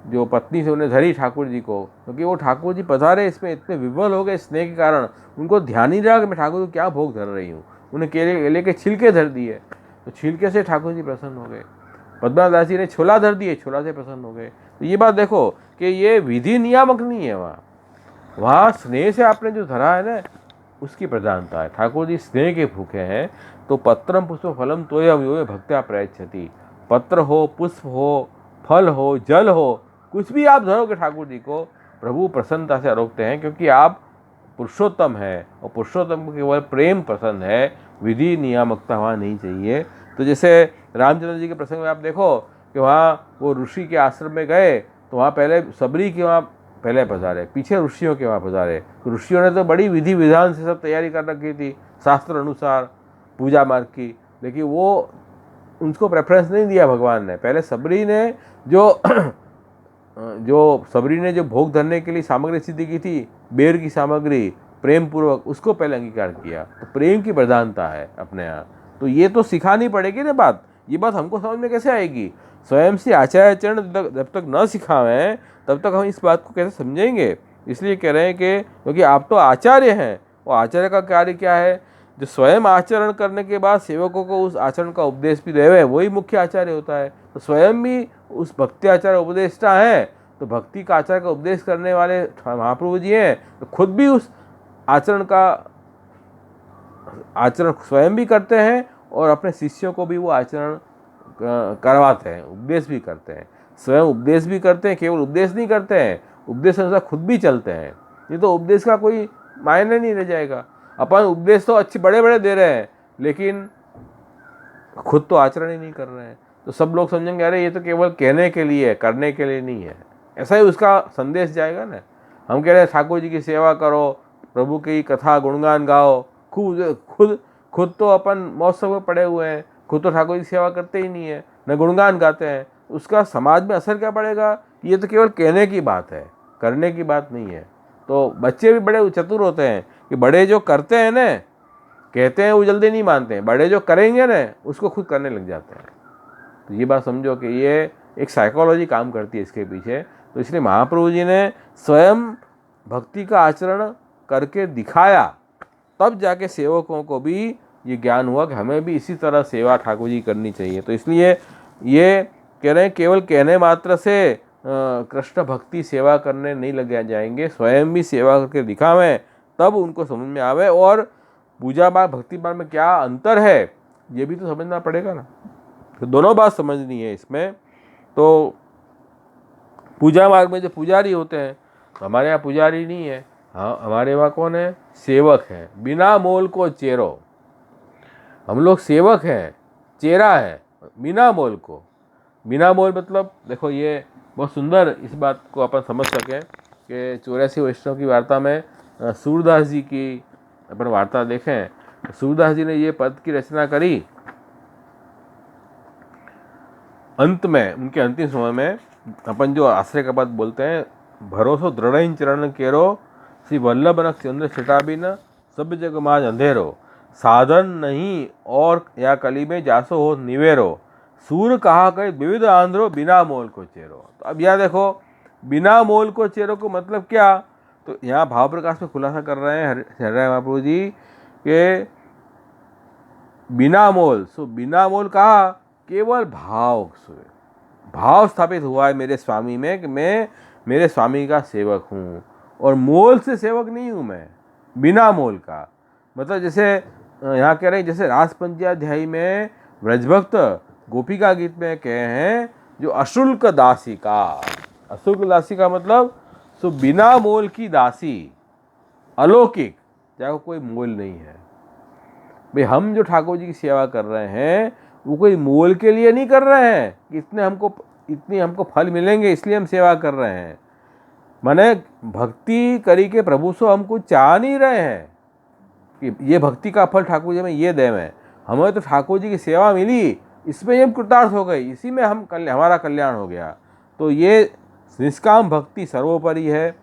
जो पत्नी से उन्हें धरी ठाकुर जी को, क्योंकि वो ठाकुर जी पधारे इसमें इतने विवल हो गए स्नेह के कारण, उनको ध्यान ही रहा कि मैं ठाकुर को क्या भोग धर रही हूँ। उन्हें केले के छिलके धर दिए तो छिलके से ठाकुर जी प्रसन्न हो गए। पद्मनादास जी ने छोला धर दिए, छोला से प्रसन्न हो गए। तो ये बात देखो कि ये विधि नियामक नहीं है, वहाँ स्नेह से आपने जो धरा है ना उसकी प्रधानता है। ठाकुर जी स्नेह के भूखे हैं। तो पत्रम पुष्प फलम तोयम यो भक्त्या प्रयच्छति। पत्र हो, पुष्प हो, फल हो, जल हो, कुछ भी आप धरोगे ठाकुर जी को, प्रभु प्रसन्नता से रोकते हैं, क्योंकि आप पुरुषोत्तम है और पुरुषोत्तम को केवल प्रेम पसंद है, विधि नियामकता वहाँ नहीं चाहिए। तो जैसे रामचंद्र जी के प्रसंग में आप देखो कि वहाँ वो ऋषि के आश्रम में गए तो वहाँ पहले सबरी के वहाँ पहले पधारे, पीछे ऋषियों के वहाँ पधारे। तो ऋषियों ने तो बड़ी विधि विधान से सब तैयारी कर रखी थी शास्त्र अनुसार पूजा मार्ग की, लेकिन वो उनको प्रेफरेंस नहीं दिया भगवान ने। पहले सबरी ने जो भोग धरने के लिए सामग्री सिद्ध की थी, बेर की सामग्री, प्रेम पूर्वक उसको पहले अंगीकार किया। तो प्रेम की प्रधानता है अपने यहाँ। तो ये तो सिखानी पड़ेगी ना बात, ये बात हमको समझ में कैसे आएगी? स्वयं से आचार्य चरण जब तक न सिखावें तब तक हम इस बात को कैसे समझेंगे? इसलिए कह रहे हैं कि क्योंकि आप तो आचार्य हैं, और आचार्य का कार्य क्या है जो स्वयं आचरण करने के बाद सेवकों को उस आचरण का उपदेश भी देवे, वही मुख्य आचार्य होता है। तो स्वयं भी उस भक्ति आचार्य उपदेष्टा है, तो भक्ति का आचार्य का उपदेश करने वाले महाप्रभु जी हैं, तो खुद भी उस आचरण का आचरण स्वयं भी करते हैं और अपने शिष्यों को भी वो आचरण करवाते हैं, उपदेश भी करते हैं। स्वयं उपदेश भी करते हैं, केवल उपदेश नहीं करते हैं, उपदेश अनुसार खुद भी चलते हैं। ये तो उपदेश का कोई मायने नहीं रह जाएगा। अपन उपदेश तो अच्छे बड़े बड़े दे रहे हैं, लेकिन खुद तो आचरण ही नहीं कर रहे हैं, तो सब लोग समझेंगे अरे ये तो केवल कहने के लिए है, करने के लिए नहीं है। ऐसा ही उसका संदेश जाएगा ना। हम कह रहे हैं ठाकुर जी की सेवा करो, प्रभु की कथा गुणगान गाओ, खुद तो अपन महोत्सव में पड़े हुए हैं, खुद तो ठाकुर जी की सेवा करते ही नहीं है, न गुणगान गाते हैं। उसका समाज में असर क्या पड़ेगा? ये तो केवल कहने की बात है, करने की बात नहीं है। तो बच्चे भी बड़े चतुर होते हैं कि बड़े जो करते हैं ना, कहते हैं वो जल्दी नहीं मानते हैं, बड़े जो करेंगे ना उसको खुद करने लग जाते हैं। तो ये बात समझो कि ये एक साइकोलॉजी काम करती है इसके पीछे। तो इसलिए महाप्रभु जी ने स्वयं भक्ति का आचरण करके दिखाया, तब जाके सेवकों को भी ये ज्ञान हुआ कि हमें भी इसी तरह सेवा ठाकुर जी करनी चाहिए। तो इसलिए ये कह रहे हैं केवल कहने मात्र से कृष्ण भक्ति सेवा करने नहीं लग जाएंगे, स्वयं भी सेवा करके दिखावें, तब उनको समझ में आवे। और पूजा बात भक्ति बात में क्या अंतर है ये भी तो समझना पड़ेगा ना। तो दोनों बात समझनी है इसमें। तो पूजा मार्ग में जो पुजारी होते हैं, तो हमारे यहाँ पुजारी नहीं है, हाँ हमारे वहाँ कौन है? सेवक है। बिना मोल को चेरो, हम लोग सेवक हैं, चेरा है बिना मोल को। बिना मोल मतलब देखो ये बहुत सुंदर, इस बात को अपन समझ सकें कि 84 वैष्णव की वार्ता में सूरदास जी की अपन वार्ता देखें, सूरदास जी ने ये पद की रचना करी। अंत में उनके अंतिम समय में अपन जो आश्रय का पद बोलते हैं, भरोसो दृढ़ चरण केरो, श्री वल्लभ नख चंद्र छटा भी न, सब जग माज अंधेरो, साधन नहीं और या कली में जासो हो निवेरो, सूर कहा कहे विविध आंध्रो, बिना मोल को चेरो। तो अब यहाँ देखो, बिना मोल को चेरो को मतलब क्या? तो यहाँ भाव प्रकाश में खुलासा कर रहे हैं हरिराय महाप्रभु जी के बिना मोल। सो बिना मोल कहा, केवल भाव से, भाव स्थापित हुआ है मेरे स्वामी में कि मैं मेरे स्वामी का सेवक हूँ, और मोल से सेवक नहीं हूँ मैं, बिना मोल का। मतलब जैसे यहाँ कह रहे हैं, जैसे रास पंचाध्यायी में ब्रजभक्त गोपिका गीत में कहे हैं, जो अशुल्क दासी का, अशुल्क दासी का मतलब सो बिना मोल की दासी, अलौकिक, चाहे कोई मोल नहीं है। भाई हम जो ठाकुर जी की सेवा कर रहे हैं वो कोई मोल के लिए नहीं कर रहे हैं कि इतने हमको फल मिलेंगे इसलिए हम सेवा कर रहे हैं। माने भक्ति करी के प्रभु से हम कुछ चाह नहीं रहे हैं कि ये भक्ति का फल ठाकुर जी में ये देवें। हमें तो ठाकुर जी की सेवा मिली, इसमें हम कृतार्थ हो गए, इसी में हमारा कल्याण हो गया। तो ये निष्काम भक्ति सर्वोपरि है।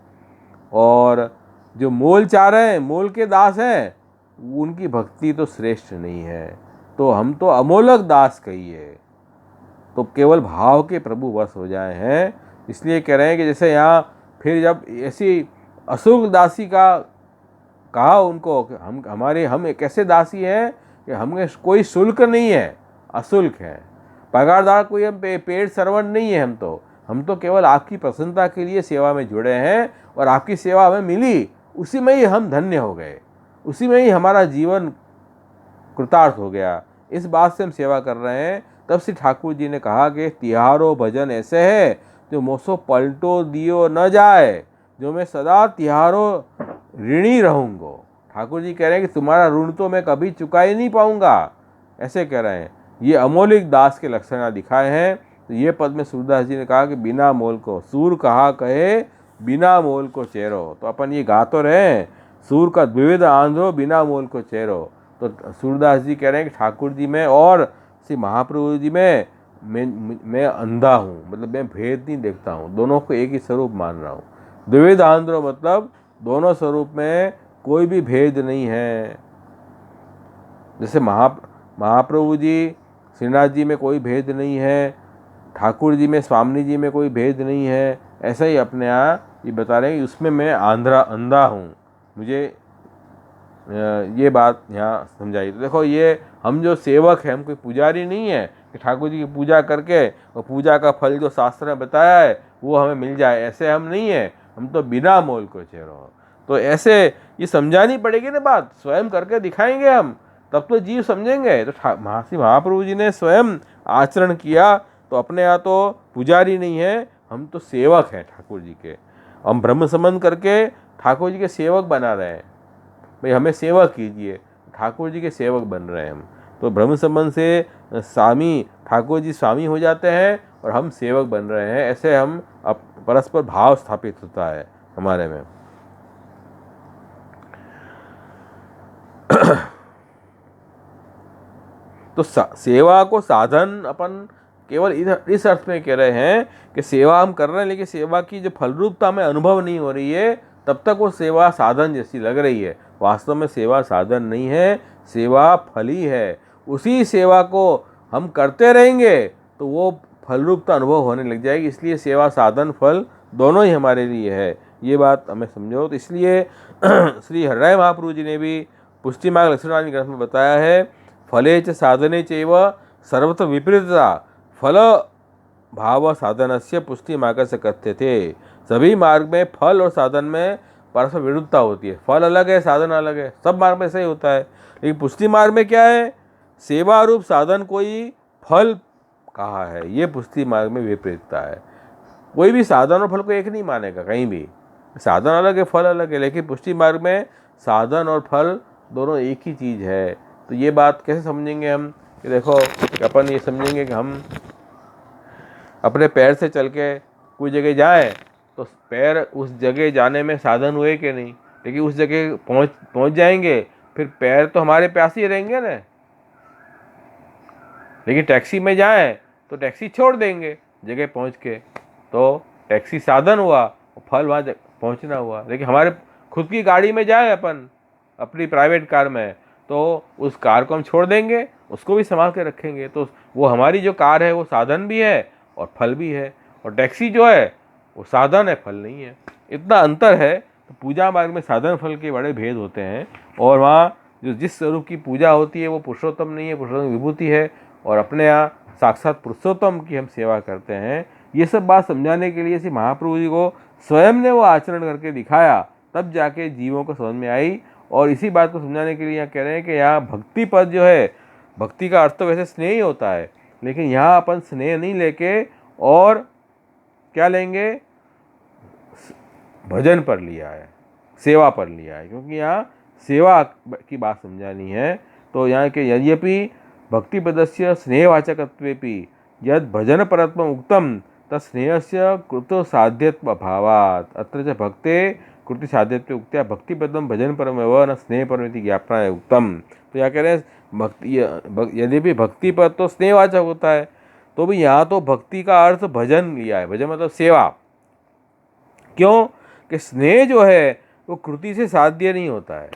और जो मोल चाह रहे हैं, मोल के दास हैं, उनकी भक्ति तो श्रेष्ठ नहीं है। तो हम तो अमोलक दास कहिए, तो केवल भाव के प्रभु वश हो जाए हैं। इसलिए कह रहे हैं कि जैसे यहाँ फिर जब ऐसी अशुल्क दासी का कहा उनको, हम एक ऐसे दासी हैं कि हमें कोई शुल्क नहीं है, अशुल्क है, पगारदार कोई हम पेड सर्वेंट नहीं है। हम तो केवल आपकी प्रसन्नता के लिए सेवा में जुड़े हैं, और आपकी सेवा हमें मिली, उसी में ही हम धन्य हो गए, उसी में ही हमारा जीवन कृतार्थ हो गया। इस बात से हम सेवा कर रहे हैं। तब से ठाकुर जी ने कहा कि तिहारो भजन ऐसे है जो मोसो पलटो दियो न जाए, जो मैं सदा तिहारो ऋणी रहूँगो। ठाकुर जी कह रहे हैं कि तुम्हारा ऋण तो मैं कभी चुका ही नहीं पाऊँगा, ऐसे कह रहे हैं। ये अमौलिक दास के लक्षण दिखाए हैं। तो ये पद में सूरदास जी ने कहा कि बिना मोल को, सूर कहा कहे बिना मोल को चेरो। तो अपन ये गा तो रहे हैं, सूर का विविध आंध्रो बिना मोल को चेरो। तो सूरदास जी कह रहे हैं कि ठाकुर जी में और श्री महाप्रभु जी में मैं अंधा हूँ, मतलब मैं भेद नहीं देखता हूँ, दोनों को एक ही स्वरूप मान रहा हूँ। द्विविध आंध्रो मतलब दोनों स्वरूप में कोई भी भेद नहीं है। जैसे महाप्रभु जी श्रीनाथ जी में कोई भेद नहीं है, ठाकुर जी में स्वामी जी में कोई भेद नहीं है, ऐसा ही अपने यहाँ ये बता रहे हैं कि उसमें मैं अंधा हूँ, मुझे ये बात यहाँ समझाई। तो देखो, ये हम जो सेवक हैं, हम कोई पुजारी नहीं है कि ठाकुर जी की पूजा करके और पूजा का फल जो शास्त्र ने बताया है वो हमें मिल जाए, ऐसे हम नहीं है। हम तो बिना मोल को चेहरों। तो ऐसे ये समझानी पड़ेगी ना बात, स्वयं करके दिखाएंगे हम, तब तो जीव समझेंगे। तो महर्षि महाप्रभु जी ने स्वयं आचरण किया, तो अपने यहाँ तो पुजारी नहीं है, हम तो सेवक हैं ठाकुर जी के। हम ब्रह्म संबंध करके ठाकुर जी के सेवक बना रहे हैं। भाई हमें सेवक कीजिए, ठाकुर जी के सेवक बन रहे हैं हम। तो ब्रह्म संबंध से स्वामी ठाकुर जी स्वामी हो जाते हैं और हम सेवक बन रहे हैं। ऐसे हम परस्पर भाव स्थापित होता है हमारे में। तो सेवा को साधन अपन केवल इधर इस अर्थ में कह रहे हैं कि सेवा हम कर रहे हैं, लेकिन सेवा की जो फलरूपता हमें अनुभव नहीं हो रही है, तब तक वो सेवा साधन जैसी लग रही है। वास्तव में सेवा साधन नहीं है, सेवा फल ही है। उसी सेवा को हम करते रहेंगे तो वो फलरूपता अनुभव होने लग जाएगी। इसलिए सेवा साधन फल दोनों ही हमारे लिए है, ये बात हमें समझो। तो इसलिए श्री हरिराय महाप्रभु जी ने भी पुष्टि मार्ग लक्षणादि ग्रंथ में बताया है, फले च साधने चैव सर्वत्र विपरीतता फल भाव साधन से पुष्टि मार्ग से कथ्य थे। सभी मार्ग में फल और साधन में परस्पर विरुद्धता होती है। फल अलग है, साधन अलग है, सब मार्ग में सही होता है। लेकिन पुष्टि मार्ग में क्या है, सेवा रूप साधन कोई फल कहा है, ये पुष्टि मार्ग में विपरीतता है। कोई भी साधन और फल को एक नहीं मानेगा कहीं भी, साधन अलग है फल अलग है। लेकिन पुष्टि मार्ग में साधन और फल दोनों एक ही चीज़ है। तो ये बात कैसे समझेंगे हम कि देखो, अपन ये समझेंगे कि हम अपने पैर से चल के कोई जगह जाएं तो पैर उस जगह जाने में साधन हुए कि नहीं, लेकिन उस जगह पहुंच जाएंगे, फिर पैर तो हमारे प्यासे ही रहेंगे ना। लेकिन टैक्सी में जाएं तो टैक्सी छोड़ देंगे जगह पहुंच के, तो टैक्सी साधन हुआ, फल वहाँ पहुंचना हुआ। लेकिन हमारे खुद की गाड़ी में जाएं अपन, अपनी प्राइवेट कार में, तो उस कार को हम छोड़ देंगे, उसको भी संभाल के रखेंगे। तो वो हमारी जो कार है वो साधन भी है और फल भी है, और टैक्सी जो है वो साधन है, फल नहीं है। इतना अंतर है। तो पूजा मार्ग में साधन फल के बड़े भेद होते हैं, और वहाँ जो जिस स्वरूप की पूजा होती है वो पुरुषोत्तम नहीं है, पुरुषोत्तम विभूति है, और अपने यहाँ साक्षात पुरुषोत्तम की हम सेवा करते हैं। ये सब बात समझाने के लिए श्री महाप्रभु जी को स्वयं ने वो आचरण करके दिखाया, तब जाके जीवों को समझ में आई। और इसी बात को समझाने के लिए यहाँ कह रहे हैं कि यहाँ भक्ति पद जो है, भक्ति का अर्थ तो वैसे स्नेह ही होता है, लेकिन यहाँ अपन स्नेह नहीं लेके और क्या लेंगे, भजन पर लिया है, सेवा पर लिया है, क्योंकि यहाँ सेवा की बात समझानी है। तो यहाँ के यद्यपि भक्ति पदस्य स्नेहवाचकत्वेपि यद भजन परत्म उक्तम तत्स्नेहस्य कृतो साध्यत्व भावात् अत्र च भक्ते कृति साध्यत्व उक्त्या भक्ति पदम भजन परमेव न स्नेह परमिति ज्ञापना उत्तम। तो यहाँ कह रहे हैं भक्ति, यद्यपि भक्ति पद तो स्नेहवाचक होता है, तो भी यहाँ तो भक्ति का अर्थ भजन लिया है। भजन मतलब सेवा। क्यों कि स्नेह जो है वो कृति से साध्य नहीं होता है।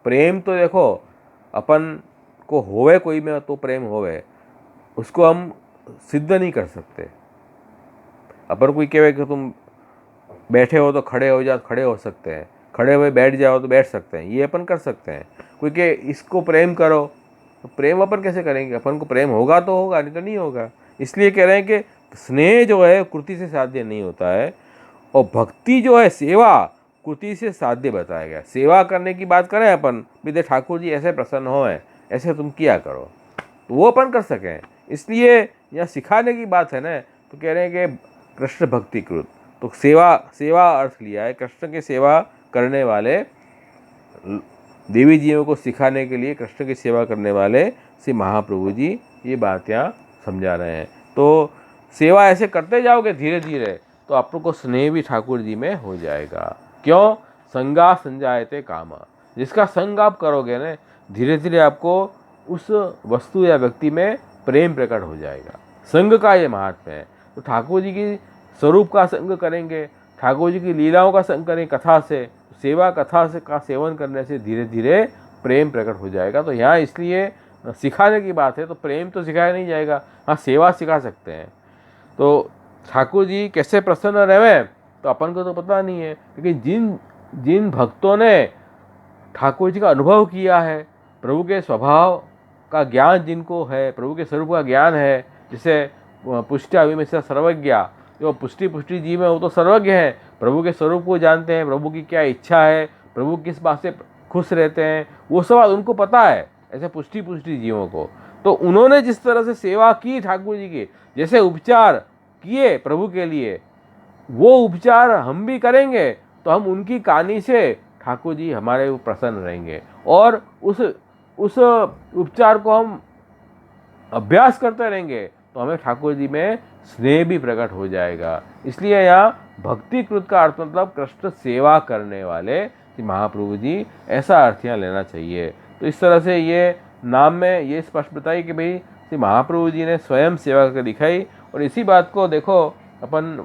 प्रेम तो देखो अपन को होवे कोई में तो प्रेम होवे, उसको हम सिद्ध नहीं कर सकते। अपन कोई कहे कि तुम बैठे हो तो खड़े हो जाओ, खड़े हो सकते हैं, खड़े हुए बैठ जाओ तो बैठ सकते हैं, ये अपन कर सकते हैं। कोई के इसको प्रेम करो, तो प्रेम अपन कैसे करेंगे, अपन को प्रेम होगा तो होगा, नहीं तो नहीं होगा। इसलिए कह रहे हैं कि स्नेह जो है कृति से साध्य नहीं होता है, और भक्ति जो है सेवा कृति से साध्य बताया गया। सेवा करने की बात करें अपन, विदे ठाकुर जी ऐसे प्रसन्न हो हैं, ऐसे तुम किया करो, तो वो अपन कर सकें। इसलिए यहाँ सिखाने की बात है ना, तो कह रहे हैं कि कृष्ण भक्ति कृत, तो सेवा अर्थ लिया है, कृष्ण की सेवा करने वाले, देवी जीवों को सिखाने के लिए कृष्ण की सेवा करने वाले श्री महाप्रभु जी ये बात यहाँ समझा रहे हैं। तो सेवा ऐसे करते जाओगे धीरे धीरे, तो आप लोग को स्नेह भी ठाकुर जी में हो जाएगा। क्यों, संगा संजायते कामा, जिसका संग आप करोगे ना, धीरे धीरे आपको उस वस्तु या व्यक्ति में प्रेम प्रकट हो जाएगा। संग का ये महात्म्य है। तो ठाकुर जी की स्वरूप का संग करेंगे, ठाकुर जी की लीलाओं का संग करें कथा से, सेवा कथा से का सेवन करने से धीरे धीरे प्रेम प्रकट हो जाएगा। तो यहाँ इसलिए सिखाने की बात है, तो प्रेम तो सिखाया नहीं जाएगा, हाँ सेवा सिखा सकते हैं। तो ठाकुर जी कैसे प्रसन्न रहे तो अपन को तो पता नहीं है, लेकिन जिन भक्तों ने ठाकुर जी का अनुभव किया है, प्रभु के स्वभाव का ज्ञान जिनको है, प्रभु के स्वरूप का ज्ञान है, जिसे पुष्टि अविमिश्र सर्वज्ञ, जो पुष्टि पुष्टि जीव है वो तो सर्वज्ञ है, प्रभु के स्वरूप को जानते हैं, प्रभु की क्या इच्छा है, प्रभु किस बात से खुश रहते हैं, वो सब उनको पता है, ऐसे पुष्टि पुष्टि जीवों को। तो उन्होंने जिस तरह से सेवा की ठाकुर जी की, जैसे उपचार किए प्रभु के लिए, वो उपचार हम भी करेंगे तो हम उनकी कहानी से ठाकुर जी हमारे प्रसन्न रहेंगे, और उस उपचार को हम अभ्यास करते रहेंगे तो हमें ठाकुर जी में स्नेह भी प्रकट हो जाएगा। इसलिए यहाँ भक्ति कृत का अर्थ मतलब कृष्ण सेवा करने वाले श्री महाप्रभु जी, ऐसा अर्थ यहाँ लेना चाहिए। तो इस तरह से ये नाम में ये स्पष्ट बताई कि भाई श्री महाप्रभु जी ने स्वयं सेवा करके दिखाई। और इसी बात को देखो अपन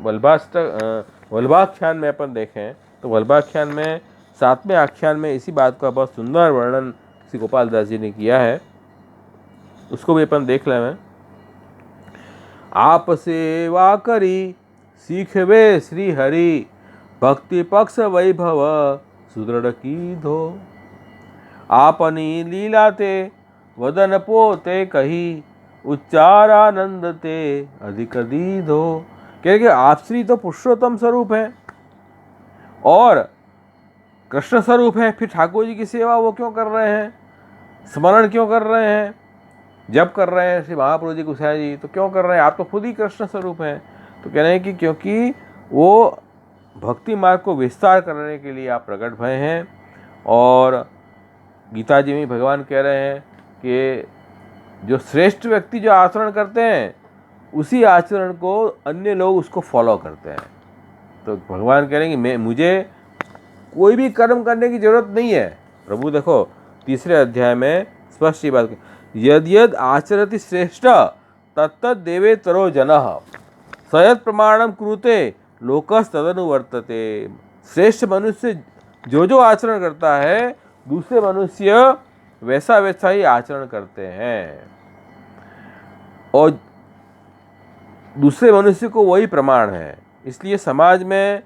वल्लभाख्यान में अपन देखें तो वल्लभाख्यान में 7वें आख्यान में इसी बात का बहुत सुंदर वर्णन श्री गोपाल दास जी ने किया है, उसको भी अपन देख लें। आप सेवा करी सीखवे श्री हरि, भक्ति पक्ष वैभव सुदृढ़ की धो। आपनी लीला ते वदन पोते कही, उच्चारानंद ते अधिक दीधो। क्योंकि आप श्री तो पुरुषोत्तम स्वरूप है और कृष्ण स्वरूप है, फिर ठाकुर जी की सेवा वो क्यों कर रहे हैं, स्मरण क्यों कर रहे हैं, जब कर रहे हैं श्री महाप्रभु जी गोसाई जी तो क्यों कर रहे हैं, आप तो खुद ही कृष्ण स्वरूप हैं। तो कह रहे हैं कि क्योंकि वो भक्ति मार्ग को विस्तार करने के लिए आप प्रकट भय हैं। और गीता जी में भगवान कह रहे हैं कि जो श्रेष्ठ व्यक्ति जो आचरण करते हैं उसी आचरण को अन्य लोग उसको फॉलो करते हैं। तो भगवान कह रहे हैं कि मुझे कोई भी कर्म करने की जरूरत नहीं है। प्रभु देखो 3 अध्याय में स्पष्ट ये बात, यद यद आचरति श्रेष्ठ तत्त देवेतरो जनः, सयत् प्रमाणम कुरुते लोकस तदनुवर्तते। श्रेष्ठ मनुष्य जो जो आचरण करता है दूसरे मनुष्य वैसा वैसा ही आचरण करते हैं, और दूसरे मनुष्य को वही प्रमाण है। इसलिए समाज में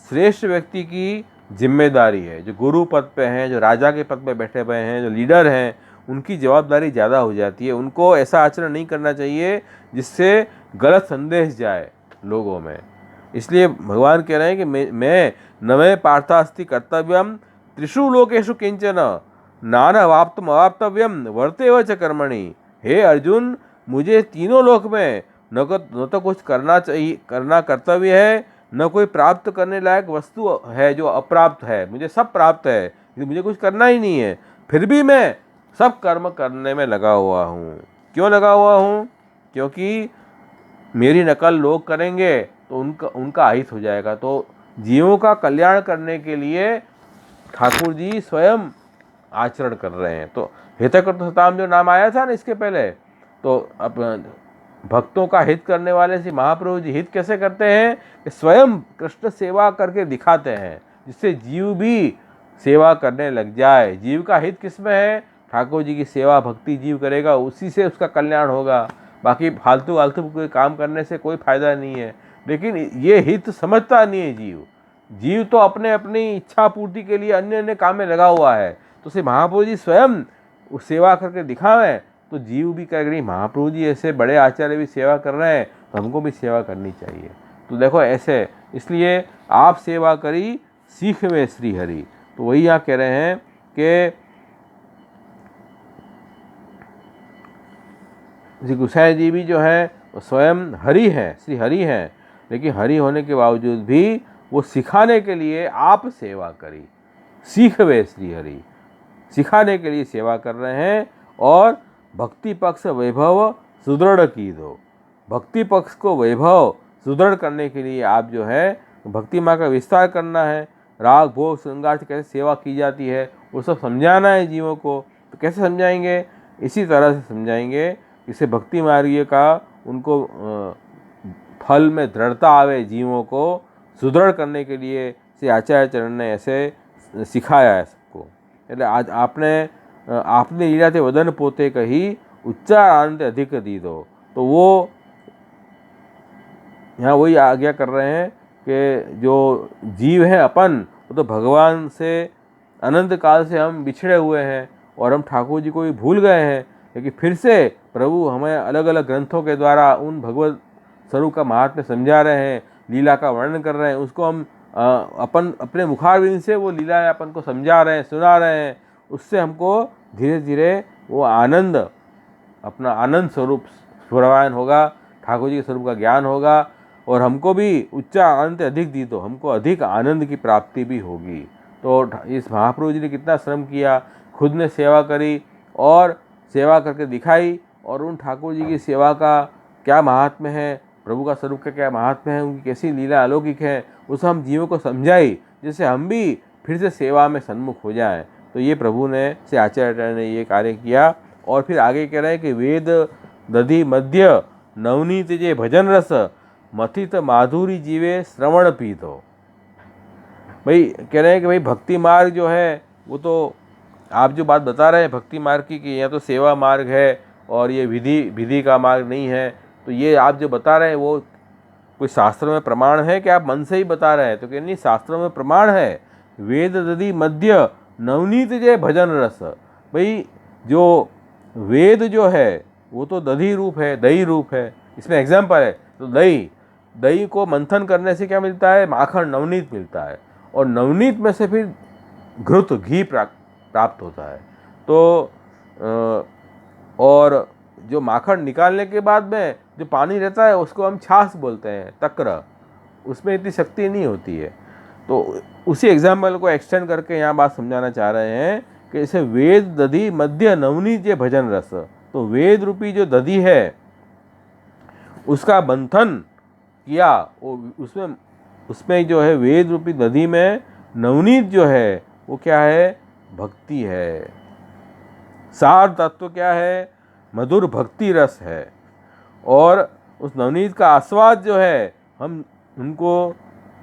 श्रेष्ठ व्यक्ति की जिम्मेदारी है, जो गुरु पद पे हैं, जो राजा के पद पे बैठे हुए हैं, जो लीडर हैं, उनकी जवाबदारी ज़्यादा हो जाती है। उनको ऐसा आचरण नहीं करना चाहिए जिससे गलत संदेश जाए लोगों में। इसलिए भगवान कह रहे हैं कि मैं नवे पार्थास्ति कर्तव्यम त्रिषु लोकेषु किंचन नानवाप्तम अवाप्तव्यम वर्तेव च कर्मणि। हे अर्जुन, मुझे तीनों लोक में न तो कुछ करना चाहिए, करना कर्तव्य है, न कोई प्राप्त करने लायक वस्तु है जो अप्राप्त है। मुझे सब प्राप्त है, मुझे कुछ करना ही नहीं है, फिर भी मैं सब कर्म करने में लगा हुआ हूँ। क्यों लगा हुआ हूँ? क्योंकि मेरी नकल लोग करेंगे तो उनका अहित हो जाएगा। तो जीवों का कल्याण करने के लिए ठाकुर जी स्वयं आचरण कर रहे हैं। तो हितकृत सताम जो नाम आया था ना इसके पहले, तो अब भक्तों का हित करने वाले श्री महाप्रभु जी हित कैसे करते हैं कि स्वयं कृष्ण सेवा करके दिखाते हैं, जिससे जीव भी सेवा करने लग जाए। जीव का हित किसमें है? ठाकुर जी की सेवा भक्ति जीव करेगा, उसी से उसका कल्याण होगा। बाकी फालतू आलतू कोई काम करने से कोई फायदा नहीं है। लेकिन ये हित समझता नहीं है जीव तो अपने अपनी इच्छा पूर्ति के लिए अन्य अन्य काम में लगा हुआ है। तो श्री महाप्रभु जी स्वयं उस सेवा करके दिखावें तो जीव भी कहेगा नहीं, महाप्रभु जी ऐसे बड़े आचार्य भी सेवा कर रहे हैं तो हमको भी सेवा करनी चाहिए। तो देखो ऐसे, इसलिए आप सेवा करी सीख में श्री हरि। तो वही यहाँ कह रहे हैं कि श्री गोसाई जी भी जो है वो स्वयं हरि हैं, श्री हरि हैं, लेकिन हरि होने के बावजूद भी वो सिखाने के लिए आप सेवा करी सीख वे श्री हरि, सिखाने के लिए सेवा कर रहे हैं। और भक्ति पक्ष वैभव सुदृढ़ की दो, भक्ति पक्ष को वैभव सुदृढ़ करने के लिए आप जो है भक्ति माँ का विस्तार करना है। राग भोग श्रृंगार से कैसे सेवा की जाती है वो सब समझाना है जीवों को। तो कैसे समझाएंगे? इसी तरह से समझाएंगे जिससे भक्ति मार्ग का उनको फल में दृढ़ता आवे, जीवों को सुदृढ़ करने के लिए श्री आचार्य चरण ने ऐसे सिखाया है सबको। એટલે आज आपने लीला थे वदन पोते कही, उच्चार आनंद अधिक दी दो। तो वो यहाँ वही आज्ञा कर रहे हैं कि जो जीव है अपन, वो तो भगवान से अनंत काल से हम बिछड़े हुए हैं और हम ठाकुर जी को भी भूल गए हैं, लेकिन फिर से प्रभु हमें अलग अलग ग्रंथों के द्वारा उन भगवत स्वरूप का महात्म्य समझा रहे हैं, लीला का वर्णन कर रहे हैं, उसको हम अपने मुखारविंद से वो लीलाएं अपन को समझा रहे हैं, सुना रहे हैं। उससे हमको धीरे धीरे वो आनंद, अपना आनंद स्वरूप स्फुरवायन होगा, ठाकुर जी के स्वरूप का ज्ञान होगा, और हमको भी उच्चा आनंद अधिक दी तो हमको अधिक आनंद की प्राप्ति भी होगी। तो इस महाप्रभु जी ने कितना श्रम किया, खुद ने सेवा करी और सेवा करके दिखाई, और उन ठाकुर जी की सेवा का क्या महात्म्य है, प्रभु का स्वरूप का क्या महात्म्य है, उनकी कैसी लीला अलौकिक है, उसे हम जीवों को समझाई, जिससे हम भी फिर से सेवा में सन्मुख हो जाएं। तो ये प्रभु ने से आचार्य ने ये कार्य किया। और फिर आगे कह रहे हैं कि वेद दधि मध्य नवनीत जे भजन रस मथित माधुरी जीवे श्रवण पीतो। भाई कह रहे हैं कि भाई भक्ति मार्ग जो है वो तो आप जो बात बता रहे हैं भक्ति मार्ग की, कि यह तो सेवा मार्ग है और ये विधि का मार्ग नहीं है, तो ये आप जो बता रहे हैं वो कोई शास्त्र में प्रमाण है कि आप मन से ही बता रहे हैं? तो कह नहीं, शास्त्रों में प्रमाण है। वेद दधि मध्य नवनीत जय भजन रस। भाई जो वेद जो है वो तो दधि रूप है, दही रूप है, इसमें एग्जाम्पल है। तो दही को मंथन करने से क्या मिलता है? माखन, नवनीत मिलता है, और नवनीत में से फिर घृत, घी प्राप्त होता है। तो और जो माखन निकालने के बाद में जो पानी रहता है उसको हम छाछ बोलते हैं, तक्र, उसमें इतनी शक्ति नहीं होती है। तो उसी एग्जाम्पल को एक्सटेंड करके यहाँ बात समझाना चाह रहे हैं कि इसे वेद दधि मध्य नवनीत ये भजन रस। तो वेद रूपी जो दधि है उसका मंथन किया, उसमें जो है वेद रूपी दधि में नवनीत जो है वो क्या है? भक्ति है। सार तत्व क्या है? मधुर भक्ति रस है। और उस नवनीत का आस्वाद जो है हम उनको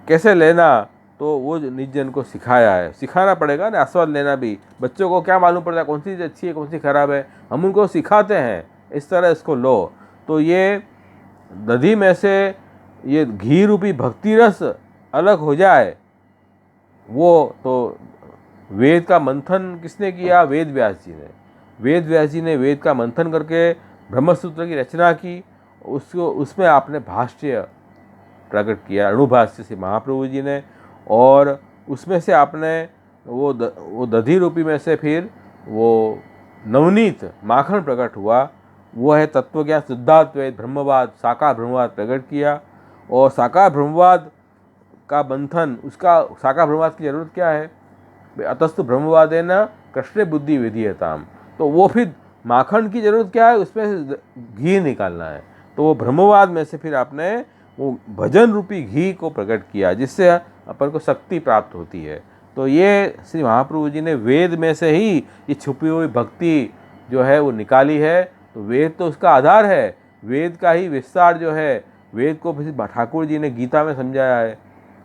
कैसे लेना, तो वो निज जन को सिखाया है, सिखाना पड़ेगा ना। आस्वाद लेना भी, बच्चों को क्या मालूम पड़ता है कौन सी चीज़ अच्छी है कौन सी खराब है, हम उनको सिखाते हैं इस तरह इसको लो। तो ये दधि में से ये घी रूपी भक्ति रस अलग हो जाए, वो तो वेद का मंथन किसने किया? वेद व्यास जी ने। वेद व्यास जी ने वेद का मंथन करके ब्रह्मसूत्र की रचना की, उसमें आपने भाष्य प्रकट किया, अणुभाष्य से महाप्रभु जी ने, और उसमें से आपने वो दधि रूपी में से फिर वो नवनीत माखन प्रकट हुआ, वो है तत्वज्ञान, शुद्धाद्वैत, ब्रह्मवाद, साकार ब्रह्मवाद प्रकट किया। और साकार ब्रह्मवाद का मंथन, उसका साकार ब्रह्मवाद की जरूरत क्या है? अतस्तु ब्रह्मवाद है न कृष्ण बुद्धि विधीयताम। तो वो फिर माखन की जरूरत क्या है? उसमें घी निकालना है। तो वो ब्रह्मवाद में से फिर आपने वो भजन रूपी घी को प्रकट किया, जिससे अपन को शक्ति प्राप्त होती है। तो ये श्री महाप्रभु जी ने वेद में से ही ये छुपी हुई भक्ति जो है वो निकाली है। तो वेद तो उसका आधार है, वेद का ही विस्तार जो है, वेद को फिर ठाकुर जी ने गीता में समझाया है।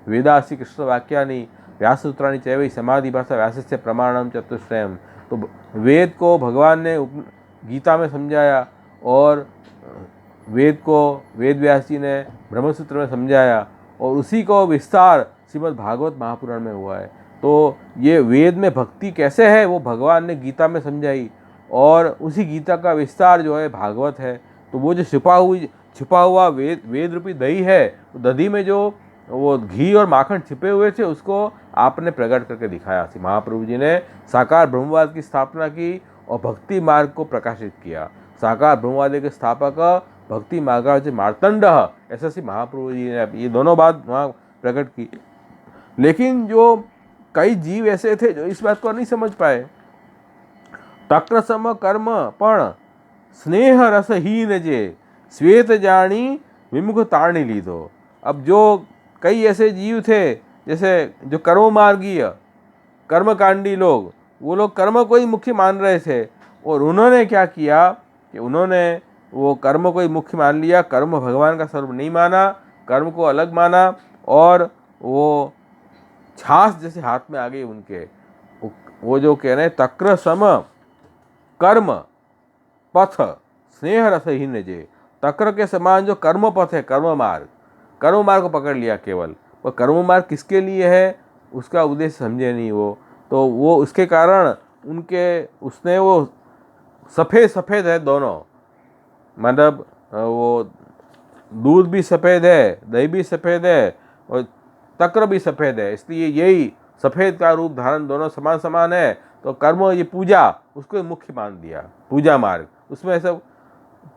वेदासी कृष्ण वाक्यानि व्याससूत्राणि चैव समाधि भाषा व्यासस्य प्रमाणम चतुष्टयम। तो वेद को भगवान ने गीता में समझाया, और वेद को वेद व्यास जी ने ब्रह्मसूत्र में समझाया, और उसी को विस्तार श्रीमद् भागवत महापुराण में हुआ है। तो ये वेद में भक्ति कैसे है वो भगवान ने गीता में समझाई, और उसी गीता का विस्तार जो है भागवत है। तो वो जो छिपा हुआ वेद रूपी दही है, तो दही में जो वो घी और माखन छिपे हुए थे उसको आपने प्रकट करके दिखाया। श्री महाप्रभु जी ने साकार ब्रह्मवाद की स्थापना की और भक्ति मार्ग को प्रकाशित किया। साकार ब्रह्मवाद के स्थापक भक्ति मार्ग मार्तंड, ऐसा श्री महाप्रभु जी ने ये दोनों बात वहाँ प्रकट की। लेकिन जो कई जीव ऐसे थे जो इस बात को नहीं समझ पाए। तक्र सम कर्म पण स्नेह रसहीन जे श्वेत जानी विमुख तारणी लीधो। अब जो कई ऐसे जीव थे जैसे जो कर्म मार्गीय कर्मकांडी लोग, वो लोग कर्म को ही मुख्य मान रहे थे, और उन्होंने क्या किया कि उन्होंने वो कर्म को ही मुख्य मान लिया, कर्म भगवान का स्वरूप नहीं माना, कर्म को अलग माना, और वो छाछ जैसे हाथ में आ गई उनके। वो जो कह रहे हैं तक्र सम कर्म पथ स्नेह रसहीन जे, तक्र के समान जो कर्म पथ है, कर्म मार्ग को पकड़ लिया केवल। और कर्म मार्ग किसके लिए है उसका उद्देश्य समझे नहीं वो। तो वो उसके कारण उनके उसने वो सफ़ेद सफ़ेद है दोनों, मतलब वो दूध भी सफ़ेद है, दही भी सफ़ेद है और तक्र भी सफ़ेद है, इसलिए यही सफ़ेद का रूप धारण दोनों समान समान है। तो कर्म ये पूजा उसको मुख्य मान दिया, पूजा मार्ग, उसमें सब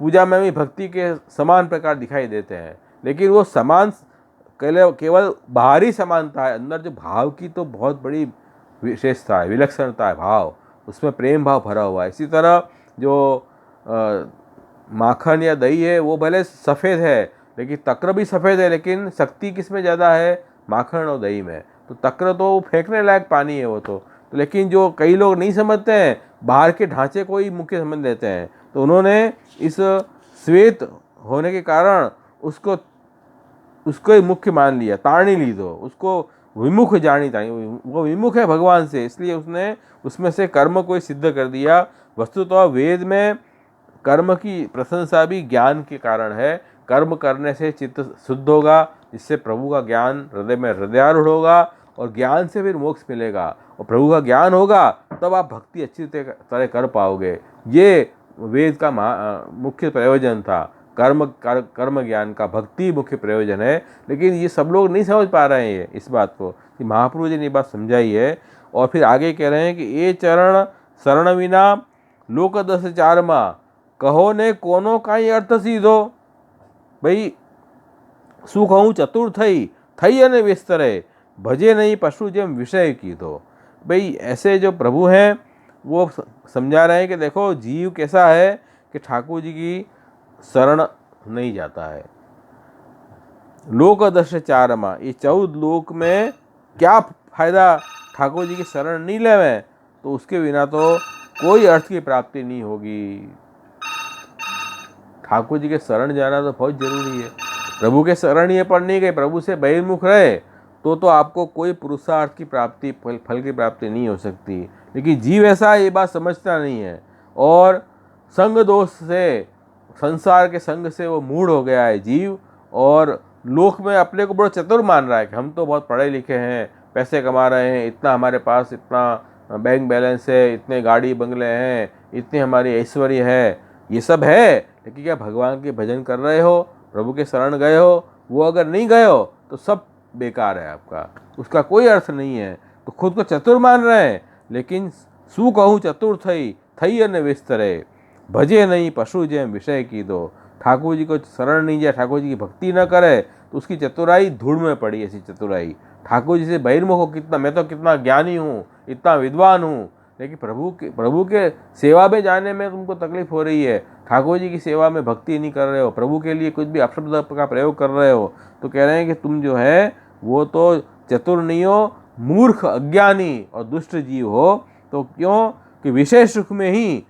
पूजा में भी भक्ति के समान प्रकार दिखाई देते हैं, लेकिन वो समान केवल बाहरी समानता है, अंदर जो भाव की तो बहुत बड़ी विशेषता है, विलक्षणता है, भाव उसमें प्रेम भाव भरा हुआ है। इसी तरह जो माखन या दही है वो भले सफ़ेद है, लेकिन तक्र भी सफ़ेद है, लेकिन शक्ति किस में ज़्यादा है, माखन और दही में। तो तक्र तो फेंकने लायक पानी है वो तो लेकिन जो कई लोग नहीं समझते हैं, बाहर के ढांचे को ही मुख्य समझ लेते हैं, तो उन्होंने इस श्वेत होने के कारण उसको ही मुख्य मान लिया, तारणी ली, दो उसको विमुख जानी तानी, वो विमुख है भगवान से, इसलिए उसने उसमें से कर्म को ही सिद्ध कर दिया। वस्तुतः वेद में कर्म की प्रशंसा भी ज्ञान के कारण है। कर्म करने से चित्त शुद्ध होगा, जिससे प्रभु का ज्ञान हृदय में हृदयारूढ़ होगा और ज्ञान से फिर मोक्ष मिलेगा, और प्रभु का ज्ञान होगा तब आप भक्ति अच्छी तरह कर पाओगे। ये वेद का मुख्य प्रयोजन था, कर्म ज्ञान का भक्ति मुख्य प्रयोजन है। लेकिन ये सब लोग नहीं समझ पा रहे हैं इस बात को, कि महाप्रभु जी ने ये बात समझाई है। और फिर आगे कह रहे हैं कि ये चरण शरण विना लोक दस चारमा, कहो ने कोनो काई अर्थ सीधो। भाई सुख हूँ चतुर थई अने विस्तरे, भजे नहीं पशु जेम विषय की। तो भाई ऐसे जो प्रभु हैं वो समझा रहे हैं कि देखो जीव कैसा है कि ठाकुर जी की शरण नहीं जाता है। लोक दश चारमा, ये 14 लोक में क्या फायदा ठाकुर जी की शरण नहीं लेवे, तो उसके बिना तो कोई अर्थ की प्राप्ति नहीं होगी। ठाकुर जी के शरण जाना तो बहुत जरूरी है। प्रभु के शरण ये पर नहीं गए, प्रभु से बहिर्मुख रहे तो आपको कोई पुरुषार्थ की प्राप्ति, फल की प्राप्ति नहीं हो सकती। लेकिन जीव ऐसा ये बात समझता नहीं है, और संग दोष से, संसार के संग से वो मूढ़ हो गया है जीव, और लोक में अपने को बड़ा चतुर मान रहा है कि हम तो बहुत पढ़े लिखे हैं, पैसे कमा रहे हैं, इतना हमारे पास इतना बैंक बैलेंस है, इतने गाड़ी बंगले हैं, इतनी हमारी ऐश्वर्य है, ये सब है। लेकिन क्या भगवान के भजन कर रहे हो, प्रभु के शरण गए हो? वो अगर नहीं गए हो तो सब बेकार है आपका, उसका कोई अर्थ नहीं है। तो खुद को चतुर मान रहे हैं, लेकिन सु कहूँ चतुर थई अने विस्तरे, भजे नहीं पशु जेम विषय की। दो ठाकुर जी को शरण नहीं जाए, ठाकुर जी की भक्ति न करे, तो उसकी चतुराई धूल में पड़ी। ऐसी चतुराई ठाकुर जी से बहिर्मुख हो, कितना मैं तो कितना ज्ञानी हूँ, इतना विद्वान हूँ, लेकिन प्रभु के सेवा में जाने में तुमको तकलीफ हो रही है, ठाकुर जी की सेवा में भक्ति नहीं कर रहे हो, प्रभु के लिए कुछ भी अपशब्द का प्रयोग कर रहे हो, तो कह रहे हैं कि तुम जो है वो तो चतुर नहीं हो, मूर्ख, अज्ञानी और दुष्ट जीव हो। तो क्यों कि विषय सुख में ही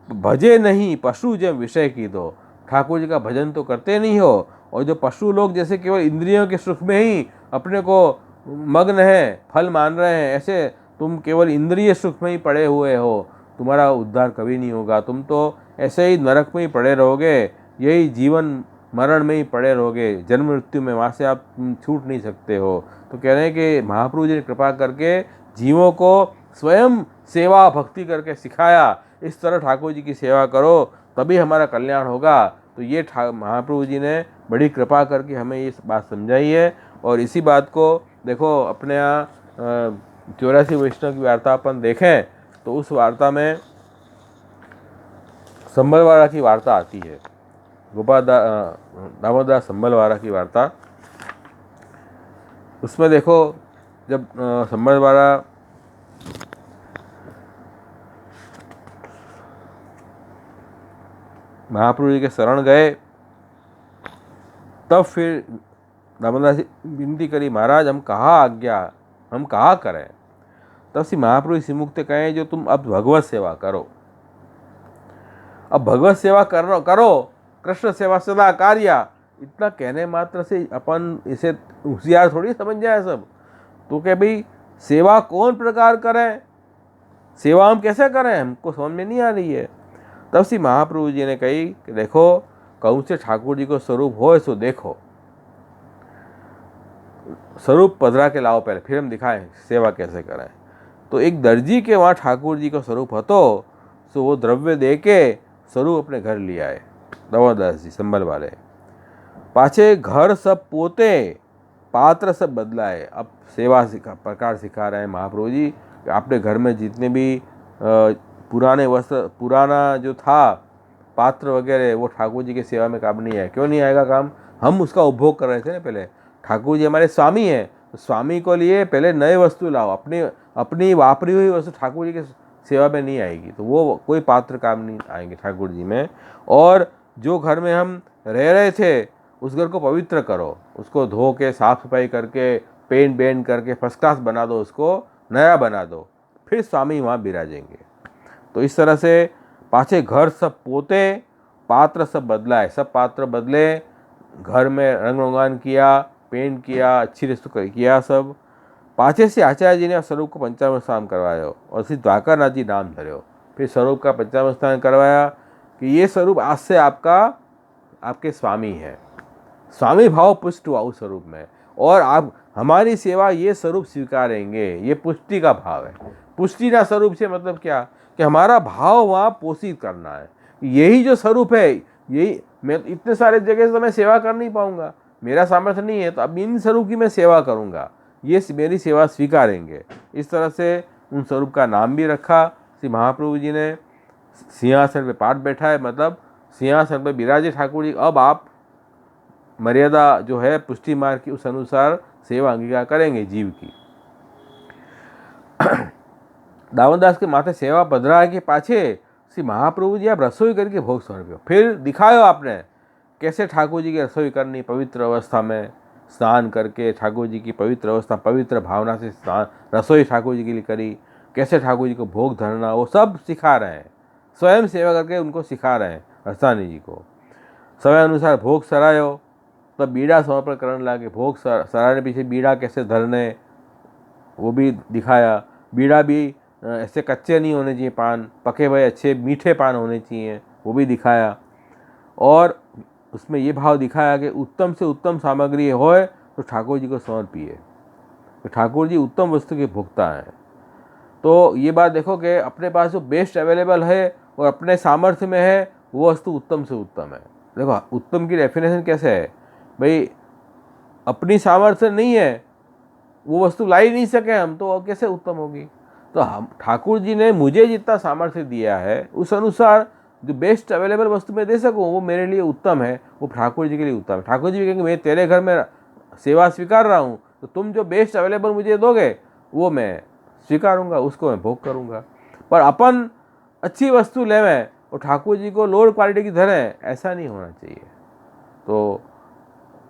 भजे नहीं पशु जब विषय की। दो ठाकुर जी का भजन तो करते नहीं हो, और जो पशु लोग जैसे केवल इंद्रियों के सुख में ही अपने को मग्न है, फल मान रहे हैं, ऐसे तुम केवल इंद्रिय सुख में ही पड़े हुए हो, तुम्हारा उद्धार कभी नहीं होगा। तुम तो ऐसे ही नरक में ही पड़े रहोगे, यही जीवन मरण में ही पड़े रहोगे, जन्म मृत्यु में, वहाँ से आप छूट नहीं सकते हो। तो कह रहे हैं कि महाप्रभु जी ने कृपा करके जीवों को स्वयं सेवा भक्ति करके सिखाया, इस तरह ठाकुर जी की सेवा करो तभी हमारा कल्याण होगा। तो ये महाप्रभु जी ने बड़ी कृपा करके हमें ये बात समझाई है। और इसी बात को देखो अपने यहाँ 84 वैष्णव की वार्ता अपन देखें तो उस वार्ता में संबलवाड़ा की वार्ता आती है, गोपाल दामोदर संबलवाड़ा की वार्ता। उसमें देखो जब संबलवाड़ा महाप्रभु जी के शरण गए, तब फिर दामोदर से विनती करी, महाराज हम कहाँ करें। तब से महाप्रभु श्री मुक्त कहें, जो तुम अब भगवत सेवा करो, अब भगवत सेवा करो, कृष्ण सेवा सदा कार्या। इतना कहने मात्र से अपन इसे होशियार थोड़ी समझ जाए सब। तो क्या भाई सेवा कौन प्रकार करें, सेवा हम कैसे करें, हमको समझ में नहीं आ रही है। तब से महाप्रभु जी ने कही कि देखो कहूँ से ठाकुर जी को स्वरूप हो सो देखो, स्वरूप पधरा के लाओ पहले, फिर हम दिखाएं सेवा कैसे करें। तो एक दर्जी के वहाँ ठाकुर जी का स्वरूप હતો, तो वो द्रव्य दे के स्वरूप अपने घर ले आए दामोदरदास जी संभल वाले। पाछे घर सब पोते पात्र सब बदलाए। अब सेवा प्रकार सिखा रहे हैं महाप्रभु जी कि आपने घर में जितने भी पुराने वस्त्र, पुराना जो था पात्र वगैरह, वो ठाकुर जी की सेवा में काम नहीं आए। क्यों नहीं आएगा काम? हम उसका उपभोग कर रहे थे ना पहले। ठाकुर जी हमारे स्वामी हैं, तो स्वामी को लिए पहले नए वस्तु लाओ। अपनी वापरी हुई वस्तु ठाकुर जी की सेवा में नहीं आएगी, तो वो कोई पात्र काम नहीं आएंगे ठाकुर जी में। और जो घर में हम रह रहे थे उस घर को पवित्र करो, उसको धो के साफ सफाई करके पेंट बेंट करके फर्स्ट क्लास बना दो, उसको नया बना दो, फिर स्वामी वहाँ बिराजेंगे। तो इस तरह से पाछे घर सब पोते पात्र सब बदलाए, सब पात्र बदले, घर में रंग रोगान किया, पेंट किया, अच्छी वस्तु किया सब। पाछे से आचार्य जी ने स्वरूप को पंचामृत स्नान करवाया और फिर द्वारकानाथ जी नाम धर्यो। फिर स्वरूप का पंचामृत स्नान करवाया कि ये स्वरूप आज से आपके स्वामी है। स्वामी भाव पुष्ट हुआ उस स्वरूप में, और आप हमारी सेवा ये स्वरूप स्वीकारेंगे। ये पुष्टि का भाव है। पुष्टि ना स्वरूप से मतलब क्या कि हमारा भाव वहाँ पोषित करना है। यही जो स्वरूप है, यही मैं इतने सारे जगह से तो मैं सेवा कर नहीं पाऊंगा, मेरा सामर्थ्य नहीं है, तो अब इन स्वरूप की मैं सेवा करूंगा, ये मेरी सेवा स्वीकारेंगे। इस तरह से उन स्वरूप का नाम भी रखा। श्री महाप्रभु जी ने सिंहासन पे पाठ बैठा है, मतलब सिंहासन पे विराजे ठाकुर जी। अब आप मर्यादा जो है पुष्टि मार्ग की, उस अनुसार सेवा अंगीकार करेंगे जीव की। दामोदरदास के माथे सेवा पधरा के पाछे श्री महाप्रभु जी आप रसोई करके भोग समर्प्यो। फिर दिखायो आपने कैसे ठाकुर जी की रसोई करनी, पवित्र अवस्था में स्नान करके ठाकुर जी की पवित्र अवस्था, पवित्र भावना से स्नान रसोई ठाकुर जी के लिए करी, कैसे ठाकुर जी को भोग धरना, वो सब सिखा रहे हैं। स्वयं सेवा करके उनको सिखा रहे हैं रसानी जी को। समय अनुसार भोग सरायो, तब बीड़ा समर्पण करने लगे। भोग सराने पीछे बीड़ा कैसे धरने वो भी दिखाया। बीड़ा भी ऐसे कच्चे नहीं होने चाहिए, पान पके हुए अच्छे मीठे पान होने चाहिए, वो भी दिखाया। और उसमें ये भाव दिखाया कि उत्तम से उत्तम सामग्री होए तो ठाकुर जी को समर्पिए, तो ठाकुर जी उत्तम वस्तु के भोक्ता हैं। तो ये बात देखो कि अपने पास जो बेस्ट अवेलेबल है और अपने सामर्थ्य में है, वो वस्तु उत्तम से उत्तम है। देखो उत्तम की डेफिनेशन कैसे है भाई, अपनी सामर्थ्य नहीं है, वो वस्तु ला ही नहीं सके हम, तो कैसे उत्तम होगी? तो हम ठाकुर जी ने मुझे जितना सामर्थ्य दिया है उस अनुसार जो बेस्ट अवेलेबल वस्तु मैं दे सकूँ वो मेरे लिए उत्तम है, वो ठाकुर जी के लिए उत्तम है। ठाकुर जी भी कहेंगे मैं तेरे घर में सेवा स्वीकार रहा हूँ, तो तुम जो बेस्ट अवेलेबल मुझे दोगे वो मैं स्वीकारूँगा, उसको मैं भोग करूँगा। पर अपन अच्छी वस्तु लेवें और ठाकुर जी को लोअर क्वालिटी की धरें, ऐसा नहीं होना चाहिए। तो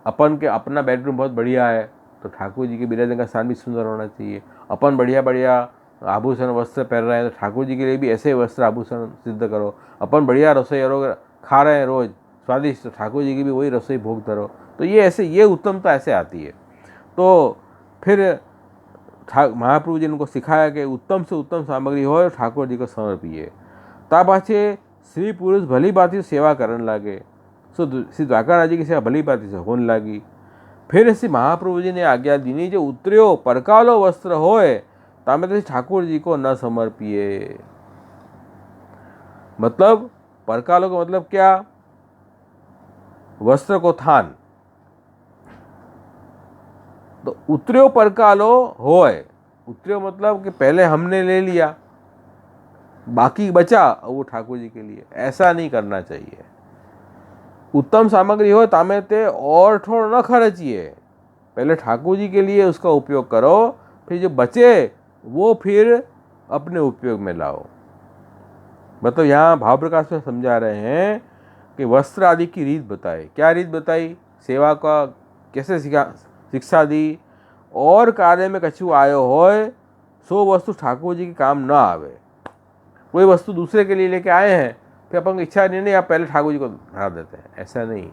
अपन के अपना बेडरूम बहुत बढ़िया है तो ठाकुर जी के विराजन का स्थान भी सुंदर होना चाहिए। अपन बढ़िया बढ़िया आभूषण वस्त्र पहन रहे हैं तो ठाकुर जी के लिए भी ऐसे वस्त्र आभूषण सिद्ध करो। अपन बढ़िया रसोई खा रहे हैं रोज स्वादिष्ट, तो ठाकुर जी की भी वही रसोई भोग धरो। तो ये उत्तमता ऐसे आती है। तो फिर महाप्रभु जी ने उनको सिखाया कि उत्तम से उत्तम सामग्री हो ठाकुर जी को समर्पिए। ता पाछे स्त्री पुरुष भली बाती सेवा करने लगे। सो श्री द्वारकानाथ जी की सेवा भली बाती से होने लगी। फिर श्री महाप्रभु जी ने आज्ञा दीनी जो उतरियो परकालो वस्त्र होए तामे ठाकुर जी को न समर्पिए। मतलब परकालो का मतलब क्या? वस्त्र को थान। तो उतरियो परकालो होए, उतरियो मतलब कि पहले हमने ले लिया बाकी बचा वो ठाकुर जी के लिए, ऐसा नहीं करना चाहिए। उत्तम सामग्री हो तामे ते और थोड़ा न खर्चिए, पहले ठाकुर जी के लिए उसका उपयोग करो, फिर जो बचे वो फिर अपने उपयोग में लाओ। मतलब यहाँ भाव प्रकाश में समझा रहे हैं कि वस्त्र आदि की रीत बताई। क्या रीत बताई? सेवा का कैसे शिक्षा दी। और कार्य में कछु आयो होए सो वस्तु ठाकुर जी के काम न आवे। कोई वस्तु दूसरे के लिए लेके आए हैं, फिर अपन की इच्छा नहीं आप पहले ठाकुर जी को धरा देते हैं, ऐसा नहीं।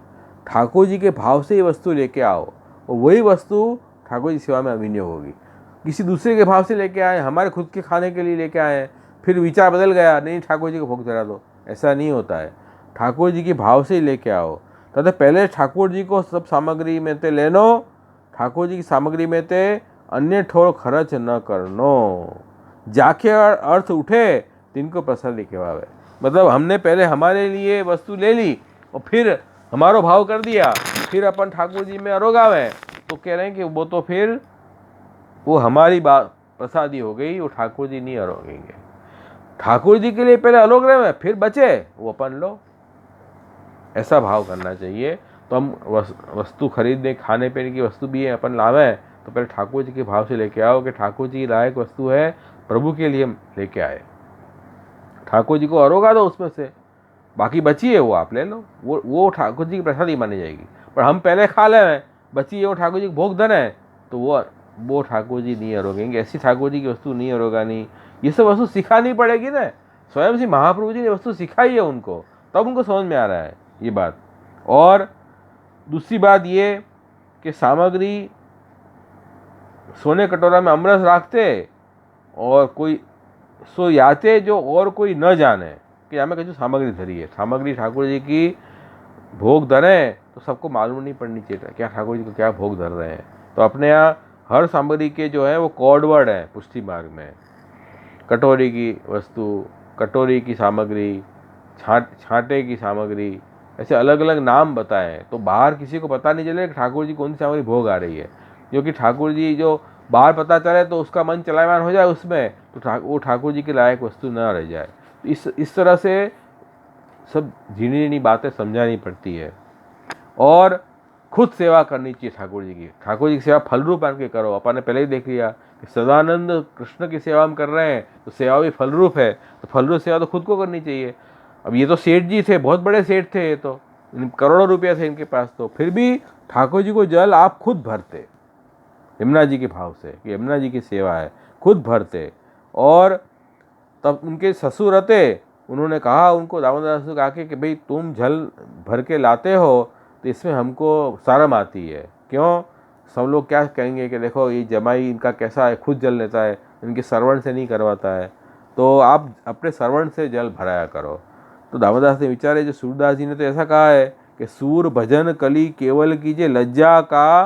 ठाकुर जी के भाव से ये वस्तु लेके आओ और वही वस्तु ठाकुर जी सेवा में अभिनय होगी। किसी दूसरे के भाव से लेके आए, हमारे खुद के खाने के लिए लेके आए, फिर विचार बदल गया, नहीं ठाकुर जी को भोग धरा दो, ऐसा नहीं होता है। ठाकुर जी के भाव से ही लेके आओ। तथा पहले ठाकुर जी को सब सामग्री में ते लेनो, ठाकुर जी की सामग्री में ते अन्य ठोर खर्च न करनो। जाके अर्थ उठे तिनको प्रसादी कहेवावे। मतलब हमने पहले हमारे लिए वस्तु ले ली और फिर हमारो भाव कर दिया, फिर अपन ठाकुर जी में अरोगावे, तो कह रहे हैं कि वो तो फिर वो हमारी बात प्रसादी हो गई, वो ठाकुर जी नहीं अरोगेंगे। ठाकुर जी के लिए पहले अलोक रहे, फिर बचे वो अपन लो, ऐसा भाव करना चाहिए। तो हम वस्तु खरीदने, खाने पीने की वस्तु भी है अपन लावें, तो पहले ठाकुर जी के भाव से लेके आओ कि ठाकुर जी की लायक वस्तु है, प्रभु के लिए हम लेके आए, ठाकुर जी को अरोगा दो उसमें से, बाकी बची है वो आप ले लो, वो ठाकुर जी की प्रसादी मानी जाएगी। पर हम पहले खा लें, बची है वो ठाकुर जी को भोग धन है, तो वो ठाकुर जी नहीं अरोगेंगे, ऐसी ठाकुर जी की वस्तु नहीं अरोगानी। ये सब वस्तु सिखानी पड़ेगी ना, स्वयं से महाप्रभु जी ने वस्तु सिखाई है उनको, तब उनको समझ में आ रहा है ये बात। और दूसरी बात ये कि सामग्री सोने कटोरा में अमरस रखते और कोई सो याते जो और कोई न जाने कि हमें कहीं सामग्री धरी है, सामग्री ठाकुर जी की भोग धरे तो सबको मालूम नहीं पड़नी चाहिए क्या ठाकुर जी को क्या भोग धर रहे हैं। तो अपने यहाँ हर सामग्री के जो है वो कोड वर्ड है पुष्टि मार्ग में, कटोरी की वस्तु, कटोरी की सामग्री, छांटे की सामग्री, ऐसे अलग अलग नाम बताए, तो बाहर किसी को पता नहीं चले कि ठाकुर जी कौन सी सामग्री भोग आ रही है, क्योंकि ठाकुर जी जो बाहर पता चले तो उसका मन चलायमान हो जाए उसमें, तो वो ठाकुर जी के लायक वस्तु न रह जाए। इस तरह से सब झीनी झीनी बातें समझानी पड़ती है। और खुद सेवा करनी चाहिए ठाकुर जी की। ठाकुर जी की सेवा फल रूप आन के करो। अपन ने पहले ही देख लिया कि सदानंद कृष्ण की सेवा हम कर रहे हैं, तो सेवा भी फल रूप है, तो फल रूप सेवा तो खुद को करनी चाहिए। अब ये तो सेठ जी थे, बहुत बड़े सेठ थे, ये तो करोड़ों रुपया थे इनके पास, तो फिर भी ठाकुर जी को जल आप खुद भरते यमुना जी के भाव से कि यमुना जी की सेवा है, खुद भरते। और तब उनके ससुर रहते, उन्होंने कहा उनको, दामोदर दास को कहा कि भाई तुम जल भर के लाते हो तो इसमें हमको शर्म आती है, क्यों, सब लोग क्या कहेंगे कि देखो ये जमाई इनका कैसा है, खुद जल लेता है, इनके सर्वण से नहीं करवाता है, तो आप अपने सर्वण से जल भराया करो। तो दामोदर दास ने विचारे, जो सूरदास जी ने तो ऐसा कहा है कि सूर भजन कली केवल कीजिए, लज्जा का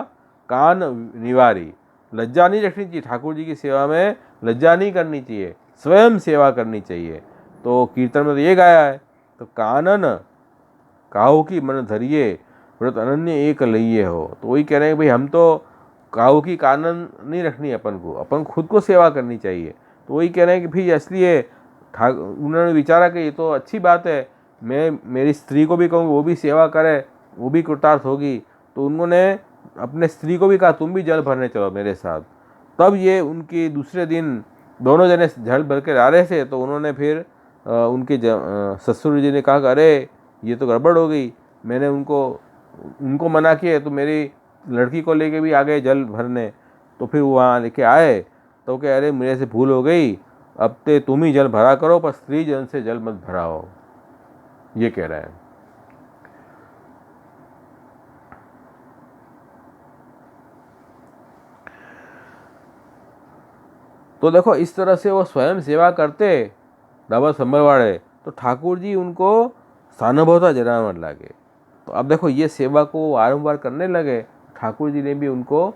कान निवारी। लज्जा नहीं रखनी चाहिए ठाकुर जी की सेवा में, लज्जा नहीं करनी चाहिए, स्वयं सेवा करनी चाहिए। तो कीर्तन में तो ये गाया है, तो कानन काहू की मन धरिए, व्रत अनन्य एक लइये हो। तो वही कह रहे हैं भाई हम तो काहू की कानन नहीं रखनी, अपन को अपन खुद को सेवा करनी चाहिए। तो वही कह रहे हैं कि भाई इसलिए उन्होंने विचारा कि ये तो अच्छी बात है, मैं मेरी स्त्री को भी कहूँ वो भी सेवा करे, वो भी कृतार्थ होगी। तो उन्होंने अपने स्त्री को भी कहा तुम भी जल भरने चलो मेरे साथ। तब ये उनकी दूसरे दिन दोनों जने जल भर के ला रहे थे, तो उन्होंने फिर उनके ससुर जी ने कहा कि अरे ये तो गड़बड़ हो गई, मैंने उनको मना किया, तो मेरी लड़की को लेके भी आ गए जल भरने। तो फिर वहाँ लेके आए तो कह अरे मेरे से भूल हो गई, अब ते तुम ही जल भरा करो, पर स्त्री जन से जल मत भराओ, ये कह रहे हैं। तो देखो इस तरह से वो स्वयं सेवा करते दावा संभलवाड़े, तो ठाकुर जी उनको सानुभवता जनावन लगे। तो अब देखो ये सेवा को वारंवार करने लगे, ठाकुर जी ने भी उनको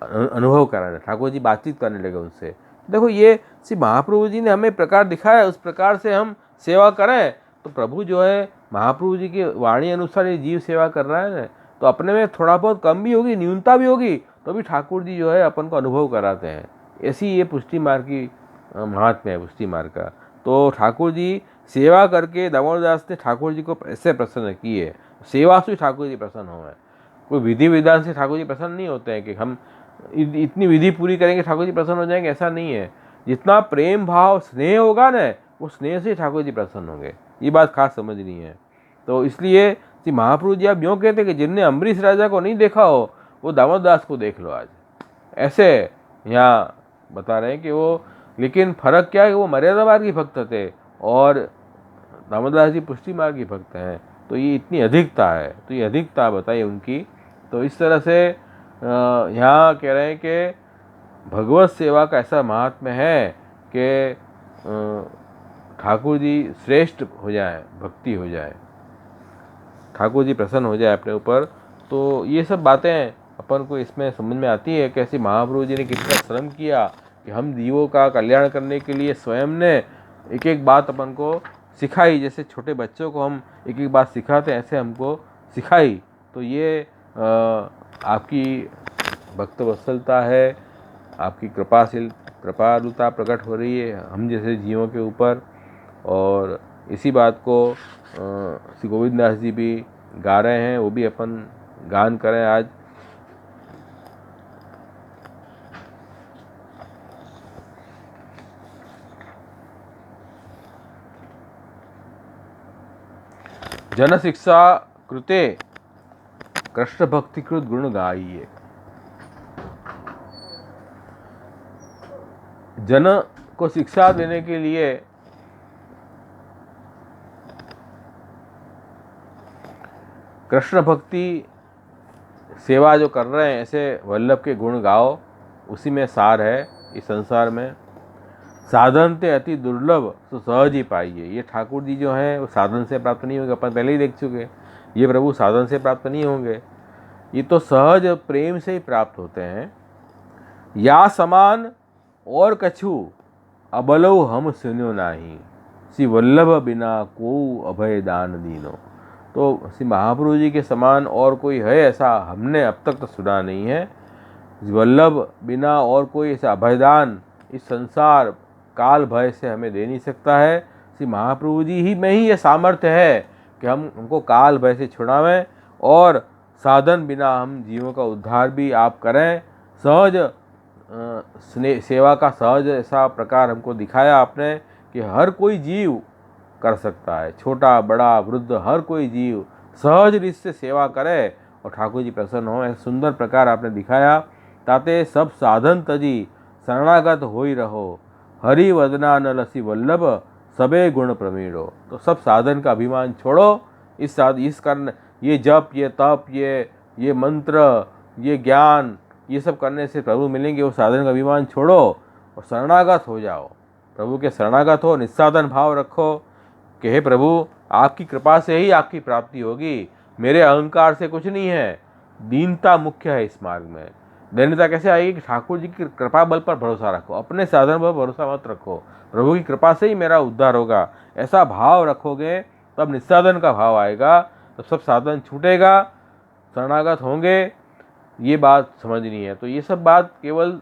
अनुभव कराया, ठाकुर जी बातचीत करने लगे उनसे। देखो ये सिर्फ महाप्रभु जी ने हमें प्रकार दिखाया, उस प्रकार से हम सेवा करें तो प्रभु जो है महाप्रभु जी की वाणी अनुसार ये जीव सेवा कर रहा है ना, तो अपने में थोड़ा बहुत कम भी होगी, न्यूनता भी होगी, तो भी ठाकुर जी जो है अपन को अनुभव कराते हैं। ऐसी ये पुष्टि मार्ग की महात्म्य है पुष्टि मार्ग का। तो ठाकुर जी सेवा करके दामोदर दास ने ठाकुर जी को ऐसे प्रसन्न किए, सेवा से ठाकुर जी प्रसन्न हुए। कोई विधि विधान से ठाकुर जी प्रसन्न नहीं होते हैं कि हम इतनी विधि पूरी करेंगे ठाकुर जी प्रसन्न हो जाएंगे, ऐसा नहीं है। जितना प्रेम भाव स्नेह होगा ना, वो स्नेह से ठाकुर जी प्रसन्न होंगे, ये बात खास समझनी है। तो इसलिए श्री महाप्रभु जी आप यूँ कहते कि जिनने अम्बरीश राजा को नहीं देखा हो वो दामोदर दास को देख लो आज, ऐसे यहाँ बता रहे हैं कि वो, लेकिन फर्क क्या है कि वो मर्यादा मार्ग की भक्त थे और दामोदर दास जी पुष्टि मार्ग की भक्त हैं। तो ये इतनी अधिकता है, तो ये अधिकता बताइए उनकी। तो इस तरह से यहाँ कह रहे हैं कि भगवत सेवा का ऐसा महात्म्य है कि ठाकुर जी श्रेष्ठ हो जाए, भक्ति हो जाए, ठाकुर जी प्रसन्न हो जाए अपने ऊपर। तो ये सब बातें अपन को इसमें समझ में आती है कैसे महाप्रभु जी ने कितना श्रम किया कि हम जीवों का कल्याण करने के लिए स्वयं ने एक एक बात अपन को सिखाई। जैसे छोटे बच्चों को हम एक एक बात सिखाते हैं, ऐसे हमको सिखाई। तो ये आपकी भक्त वत्सलता है, आपकी कृपालुता प्रकट हो रही है हम जैसे जीवों के ऊपर। और इसी बात को श्री गोविंद दास जी भी गा रहे हैं, वो भी अपन गान करें आज। जन शिक्षा कृते कृष्ण भक्तिकृत गुण गाइए। जन को शिक्षा देने के लिए कृष्ण भक्ति सेवा जो कर रहे हैं, ऐसे वल्लभ के गुण गाओ, उसी में सार है। इस संसार में साधन ते अति दुर्लभ तो सहज ही पाइए। ये ठाकुर जी जो हैं वो साधन से प्राप्त नहीं होंगे, अपन पहले ही देख चुके। ये प्रभु साधन से प्राप्त नहीं होंगे, ये तो सहज प्रेम से ही प्राप्त होते हैं। या समान और कछु अबलो हम सुनो नाही, श्री वल्लभ बिना को अभय दान दीनो। तो श्री महाप्रभु जी के समान और कोई है ऐसा हमने अब तक तो सुना नहीं है। वल्लभ बिना और कोई ऐसा अभयदान इस संसार काल भय से हमें दे नहीं सकता है। श्री महाप्रभु जी ही में ही ये सामर्थ्य है कि हमको काल भय से छुड़ावें और साधन बिना हम जीवों का उद्धार भी आप करें। सहज सेवा का सहज ऐसा प्रकार हमको दिखाया आपने कि हर कोई जीव कर सकता है, छोटा बड़ा वृद्ध हर कोई जीव सहज रीत से सेवा करे और ठाकुर जी प्रसन्न हो। ऐसा सुंदर प्रकार आपने दिखाया। ताते सब साधन तजी शरणागत होई रहो, हरि वदना न लसी वल्लभ सबे गुण प्रवीणो। तो सब साधन का अभिमान छोड़ो। इस कारण ये जप, ये तप, ये मंत्र, ये ज्ञान, ये सब करने से प्रभु मिलेंगे। वो साधन का अभिमान छोड़ो और शरणागत हो जाओ, प्रभु के शरणागत हो, निस्साधन भाव रखो कि हे प्रभु आपकी कृपा से ही आपकी प्राप्ति होगी, मेरे अहंकार से कुछ नहीं है। दीनता मुख्य है इस मार्ग में। दीनता कैसे आएगी कि ठाकुर जी की कृपा बल पर भरोसा रखो, अपने साधन पर भरोसा मत रखो, प्रभु की कृपा से ही मेरा उद्धार होगा, ऐसा भाव रखोगे तब निस्साधन का भाव आएगा, तो सब साधन छूटेगा, शरणागत होंगे। ये बात समझनी है। तो ये सब बात केवल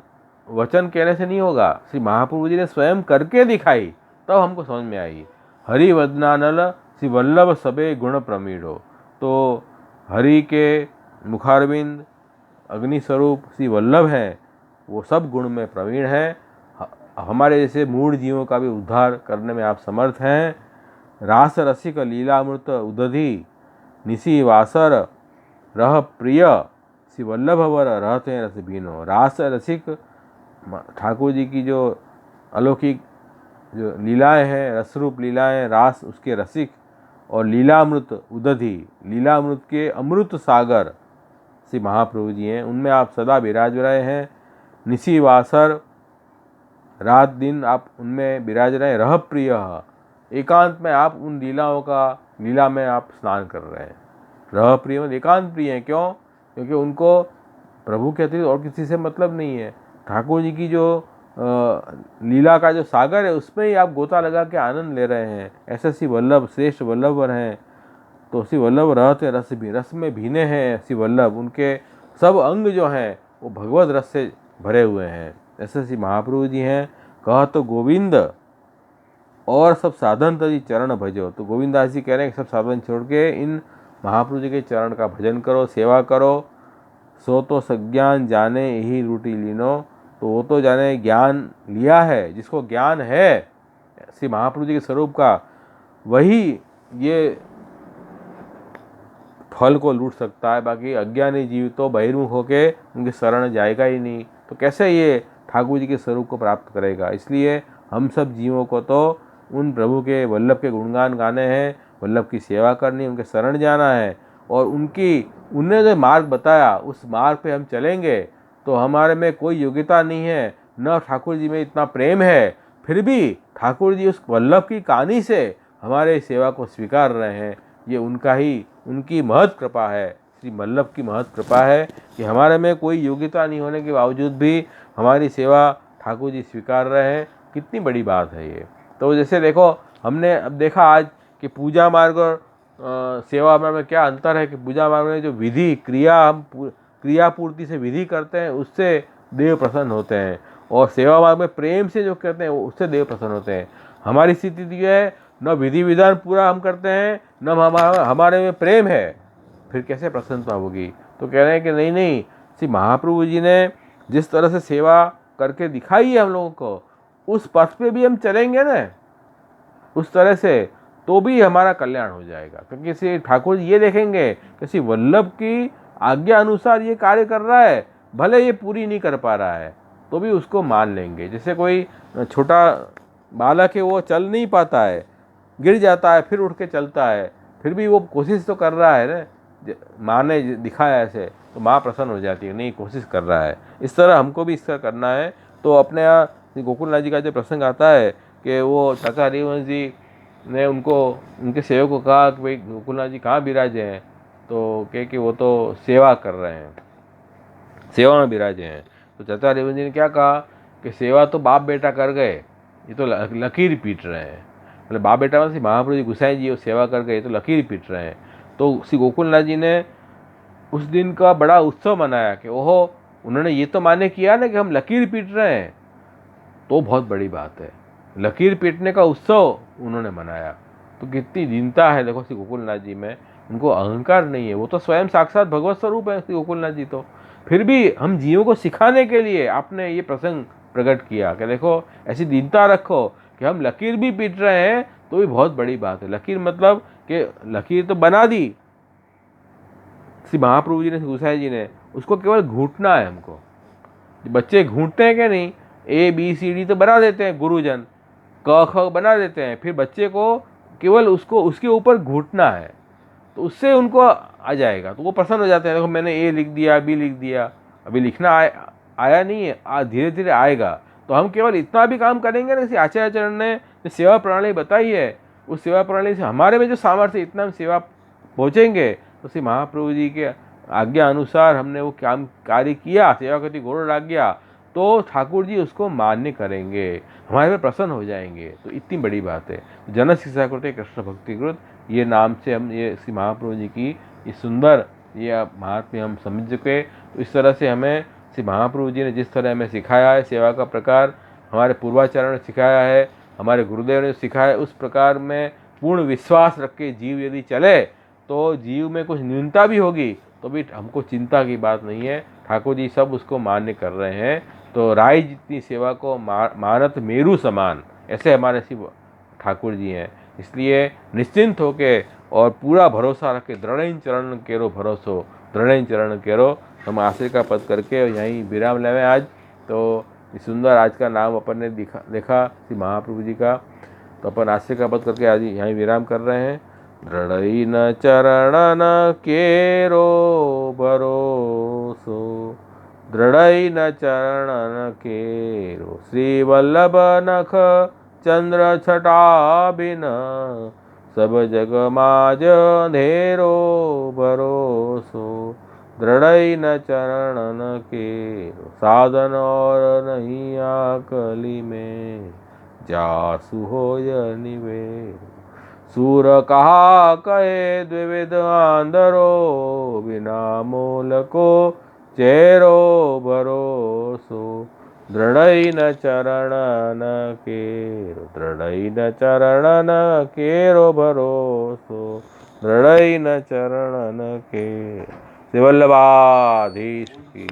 वचन कहने से नहीं होगा, श्री महाप्रभु जी ने स्वयं करके दिखाई तब हमको समझ में आई। हरि वदनानल श्री वल्लभ सबे गुण प्रमीढ़ो। तो हरि के मुखारविंद अग्नि स्वरूप श्री वल्लभ हैं, वो सब गुण में प्रवीण हैं। हमारे जैसे मूढ़ जीवों का भी उद्धार करने में आप समर्थ हैं। रास रसिक लीलामृत उदधि निशी वासर रह प्रिय श्री वल्लभ वर रहते हैं रस बीनो। रास रसिक ठाकुर जी की जो अलौकिक जो लीलाएं हैं, रसरूप लीलाएं, रास उसके रसिक, और लीलामृत उदधि, लीलामृत के अमृत सागर श्री महाप्रभु जी हैं, उनमें आप सदा विराज रहे हैं। निशी वासर रात दिन आप उनमें विराज रहे। रह प्रिय एकांत में आप उन लीला में आप स्नान कर रहे हैं। रह प्रिय में एकांत प्रिय हैं, क्यों? क्योंकि उनको प्रभु के अतिरिक्त और किसी से मतलब नहीं है। ठाकुर जी की जो लीला का जो सागर है उसमें ही आप गोता लगा के आनंद ले रहे हैं। ऐसे श्री वल्लभ श्रेष्ठ वल्लभवर हैं। तो श्री वल्लभ रहते रस में भीने हैं श्री वल्लभ, उनके सब अंग जो हैं वो भगवत रस से भरे हुए हैं। ऐसे श्री महाप्रभु जी हैं। कह तो गोविंद और सब साधन तजी चरण भजो। तो गोविंद दास जी कह रहे हैं कि सब साधन छोड़ के इन महाप्रभु जी के चरण का भजन करो, सेवा करो। सो तो सज्ञान जाने यही रूटी लीनो। तो वो तो जाने ज्ञान लिया है, जिसको ज्ञान है श्री महाप्रभु जी के स्वरूप का, वही ये फल को लूट सकता है। बाकी अज्ञानी जीव तो बहिर्मुख होके उनके शरण जाएगा ही नहीं, तो कैसे ये ठाकुर जी के स्वरूप को प्राप्त करेगा। इसलिए हम सब जीवों को तो उन प्रभु के वल्लभ के गुणगान गाने हैं, वल्लभ की सेवा करनी, उनके शरण जाना है, और उनने जो मार्ग बताया उस मार्ग पे हम चलेंगे। तो हमारे में कोई योग्यता नहीं है, न ठाकुर जी में इतना प्रेम है, फिर भी ठाकुर जी उस वल्लभ की कहानी से हमारे सेवा को स्वीकार रहे हैं। ये उनकी महत कृपा है, श्री वल्लभ की महत कृपा है कि हमारे में कोई योग्यता नहीं होने के बावजूद भी हमारी सेवा ठाकुर जी स्वीकार रहे हैं, कितनी बड़ी बात है ये। तो जैसे देखो, हमने अब देखा आज कि पूजा मार्ग और सेवा मार्ग में क्या अंतर है कि पूजा मार्ग में जो विधि क्रिया हम क्रिया पूर्ति से विधि करते हैं उससे देव प्रसन्न होते हैं, और सेवा मार्ग में प्रेम से जो करते हैं उससे देव प्रसन्न होते हैं। हमारी स्थिति ये है, न विधि विधान पूरा हम करते हैं, न हमारे में प्रेम है, फिर कैसे प्रसन्नता होगी। तो कह रहे हैं कि नहीं नहीं, श्री महाप्रभु जी ने जिस तरह से सेवा करके दिखाई है हम लोगों को, उस पथ पे भी हम चलेंगे ना उस तरह से, तो भी हमारा कल्याण हो जाएगा। क्योंकि श्री ठाकुर जी ये देखेंगे कि श्री वल्लभ की आज्ञा अनुसार ये कार्य कर रहा है, भले ये पूरी नहीं कर पा रहा है तो भी उसको मान लेंगे। जैसे कोई छोटा बालक है, वो चल नहीं पाता है, गिर जाता है, फिर उठ के चलता है, फिर भी वो कोशिश तो कर रहा है ना, माँ ने दिखाया ऐसे, तो माँ प्रसन्न हो जाती है, नहीं कोशिश कर रहा है। इस तरह हमको भी इस तरह करना है। तो अपने यहाँ गोकुलनाथ जी का जो प्रसंग आता है कि वो चाचा हरिवंश जी ने उनके सेवक को कहा कि भाई गोकुलनाथ जी कहाँ विराजे हैं, तो कहे कि वो तो सेवा कर रहे हैं, सेवा में विराजे हैं। तो चाचा हरिवंश जी ने क्या कहा कि सेवा तो बाप बेटा कर गए, ये तो लकीर पीट रहे हैं। मतलब बाप बेटा में महाप्रभु जी गुसाई जी वो सेवा कर गए, तो लकीर पीट रहे हैं। तो श्री गोकुलनाथ जी ने उस दिन का बड़ा उत्सव मनाया कि ओहो, उन्होंने ये तो माने किया ना कि हम लकीर पीट रहे हैं, तो बहुत बड़ी बात है। लकीर पीटने का उत्सव उन्होंने मनाया, तो कितनी दीनता है देखो श्री गोकुलनाथ जी में। उनको अहंकार नहीं है, वो तो स्वयं साक्षात भगवत स्वरूप है श्री गोकुलनाथ जी। तो फिर भी हम जीवों को सिखाने के लिए आपने ये प्रसंग प्रकट किया कि देखो ऐसी दीनता रखो कि हम लकीर भी पीट रहे हैं तो भी बहुत बड़ी बात है। लकीर मतलब कि लकीर तो बना दी श्री महाप्रभु जी ने, गुसाई जी ने, उसको केवल घूंटना है हमको। बच्चे घूंटते हैं क्या नहीं, ABCD तो बना देते हैं गुरुजन, क ख बना देते हैं, फिर बच्चे को केवल उसको उसके ऊपर घूंटना है, तो उससे उनको आ जाएगा, तो वो प्रसन्न हो जाते हैं। देखो मैंने A लिख दिया, B लिख दिया, अभी लिखना आया नहीं है, धीरे धीरे आएगा। तो हम केवल इतना भी काम करेंगे ना, जैसे आचार्याचरण ने जो सेवा प्रणाली बताई है, उस सेवा प्रणाली से हमारे में जो सामर्थ्य, इतना हम सेवा पहुँचेंगे, तो श्री महाप्रभु जी के आज्ञा अनुसार हमने वो काम कार्य किया, सेवा करती गौरव आज्ञा, तो ठाकुर जी उसको मान्य करेंगे, हमारे पे प्रसन्न हो जाएंगे। तो इतनी बड़ी बात है। जन शिक्षा करते कृष्ण भक्ति कृत, ये नाम से हम ये श्री महाप्रभु जी की ये सुंदर ये महात्म्य हम समझ चुके। तो इस तरह से हमें श्री महाप्रभु जी ने जिस तरह हमें सिखाया है सेवा का प्रकार, हमारे पूर्वाचार्यों ने सिखाया है, हमारे गुरुदेव ने सिखाया है, उस प्रकार में पूर्ण विश्वास रख के जीव यदि चले, तो जीव में कुछ न्यूनता भी होगी तो भी हमको चिंता की बात नहीं है, ठाकुर जी सब उसको मान्य कर रहे हैं। तो राय जितनी सेवा को मानत मेरु समान, ऐसे हमारे शिव ठाकुर जी हैं। इसलिए निश्चिंत होके और पूरा भरोसा रख के, दृढ़ चरण केरो भरोसो, दृढ़ चरण केरो, हम आश्रय का पद करके यहीं विराम लेवें आज। तो इस सुंदर आज का नाम अपन ने देखा श्री महाप्रभु जी का, तो अपन आश्रय का पद करके आज यहीं विराम कर रहे हैं। दृढ़ चरण केरो भरोसो, दृढ़ चरण केरो, श्री वल्लभ नख चंद्र छटा बिन, सब जग माज अंधेरो भरोसो, दृढ़ चरण केरो, साधन और नहीं आकली में, जासु होय निवेरो, सूर कहा कहे द्विविध आंधरो, बिना मूल को चेरो भरोसो, दृढ़ चरण केरो, दृढ़ चरण केरो भरोसो, दृढ़ चरण के। श्री वल्लभाधीश की।